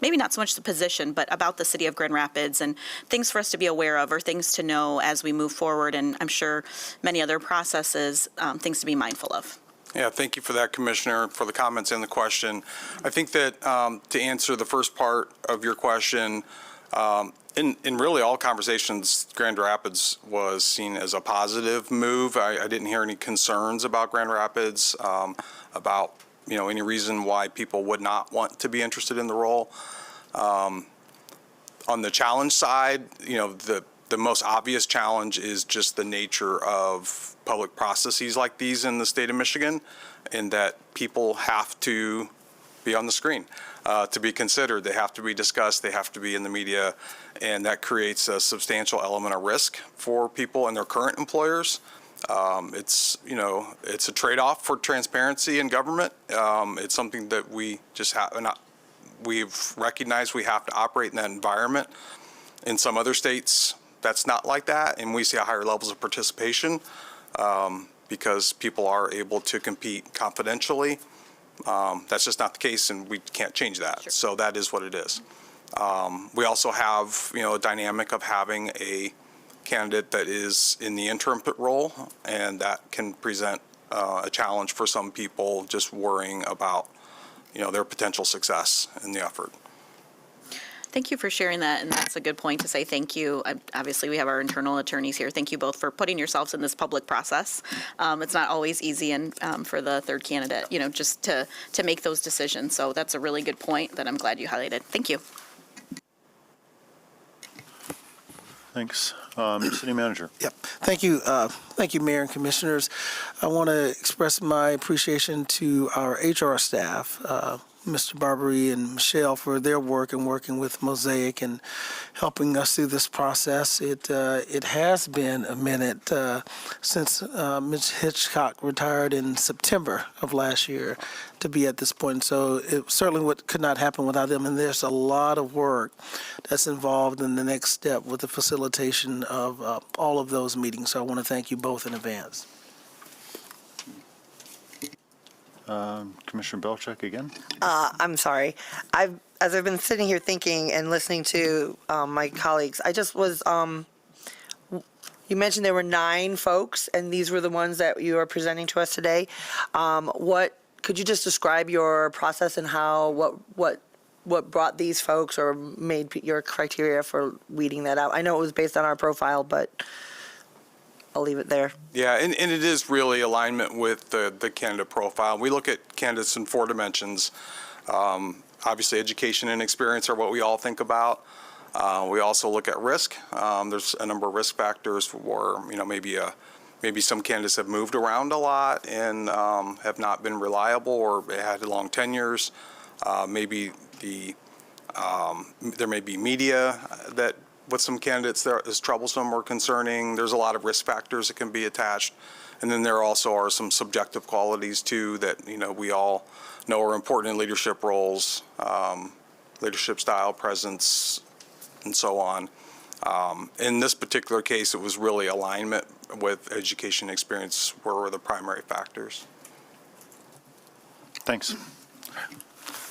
maybe not so much the position, but about the city of Grand Rapids, and things for us to be aware of, or things to know as we move forward, and I'm sure many other processes, things to be mindful of. Yeah, thank you for that, Commissioner, for the comments and the question. I think that to answer the first part of your question, in really all conversations, Grand Rapids was seen as a positive move. I didn't hear any concerns about Grand Rapids, about any reason why people would not want to be interested in the role. On the challenge side, the most obvious challenge is just the nature of public processes like these in the state of Michigan, in that people have to be on the screen to be considered. They have to be discussed. They have to be in the media, and that creates a substantial element of risk for people and their current employers. It's a trade-off for transparency in government. It's something that we just we've recognized we have to operate in that environment. In some other states, that's not like that, and we see higher levels of participation because people are able to compete confidentially. That's just not the case, and we can't change that. Sure. So that is what it is. We also have, a dynamic of having a candidate that is in the interim role, and that can present a challenge for some people, just worrying about their potential success in the effort. Thank you for sharing that, and that's a good point to say thank you. Obviously, we have our internal attorneys here. Thank you both for putting yourselves in this public process. It's not always easy, and for the third candidate, just to make those decisions. So that's a really good point that I'm glad you highlighted. Thank you. Thanks. City Manager. Yep. Thank you, Mayor and Commissioners. I want to express my appreciation to our HR staff, Mr. Barbary and Michelle, for their work and working with Mosaic and helping us through this process. It has been a minute since Ms. Hitchcock retired in September of last year to be at this point. So it certainly could not happen without them. And there's a lot of work that's involved in the next step with the facilitation of all of those meetings. So I want to thank you both in advance. Commissioner Belcheck again. I'm sorry. As I've been sitting here thinking and listening to my colleagues, I just was, you mentioned there were 9 folks, and these were the ones that you are presenting to us today. Could you just describe your process and what brought these folks or made your criteria for weeding that out? I know it was based on our profile, but I'll leave it there. Yeah, and it is really alignment with the candidate profile. We look at candidates in 4 dimensions. Obviously, education and experience are what we all think about. We also look at risk. There's a number of risk factors for, maybe some candidates have moved around a lot and have not been reliable or had long tenures. Maybe there may be media that with some candidates that is troublesome or concerning. There's a lot of risk factors that can be attached. And then there also are some subjective qualities too that, we all know are important in leadership roles, leadership style, presence, and so on. In this particular case, it was really alignment with education experience were the primary factors. Thanks.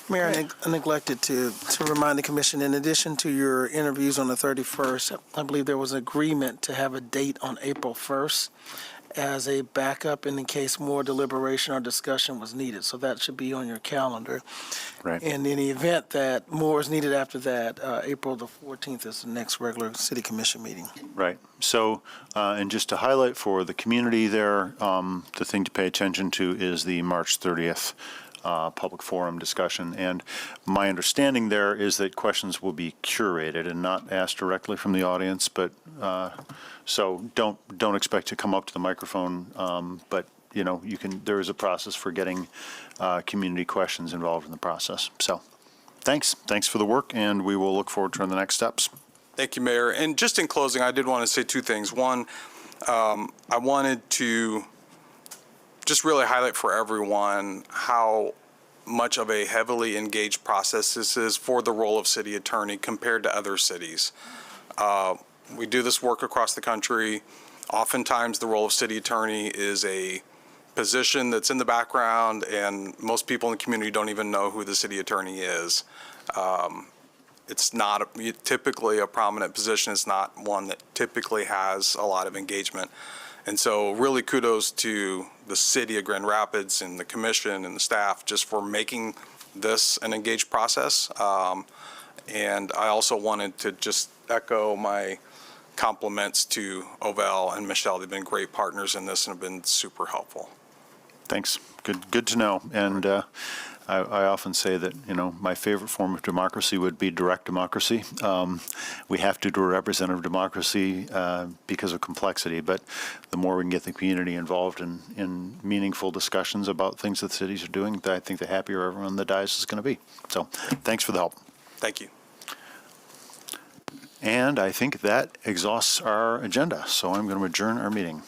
Mayor, I neglected to remind the commission, in addition to your interviews on the 31st, I believe there was agreement to have a date on April 1st as a backup in case more deliberation or discussion was needed. So that should be on your calendar. Right. And in the event that more is needed after that, April the 14th is the next regular city commission meeting. Right. So, and just to highlight for the community there, the thing to pay attention to is the March 30th public forum discussion. And my understanding there is that questions will be curated and not asked directly from the audience, but so don't expect to come up to the microphone, but there is a process for getting community questions involved in the process. So thanks for the work, and we will look forward to the next steps. Thank you, Mayor. And just in closing, I did want to say 2 things. One, I wanted to just really highlight for everyone how much of a heavily engaged process this is for the role of city attorney compared to other cities. We do this work across the country. Oftentimes, the role of city attorney is a position that's in the background, and most people in the community don't even know who the city attorney is. It's not typically a prominent position. It's not one that typically has a lot of engagement. And so really kudos to the city of Grand Rapids and the commission and the staff just for making this an engaged process. And I also wanted to just echo my compliments to Ovell and Michelle. They've been great partners in this and have been super helpful. Thanks. Good to know. And I often say that, my favorite form of democracy would be direct democracy. We have to do a representative democracy because of complexity, but the more we can get the community involved in meaningful discussions about things that cities are doing, I think the happier everyone in the diocese is going to be. So thanks for the help. Thank you. And I think that exhausts our agenda, so I'm going to adjourn our meeting.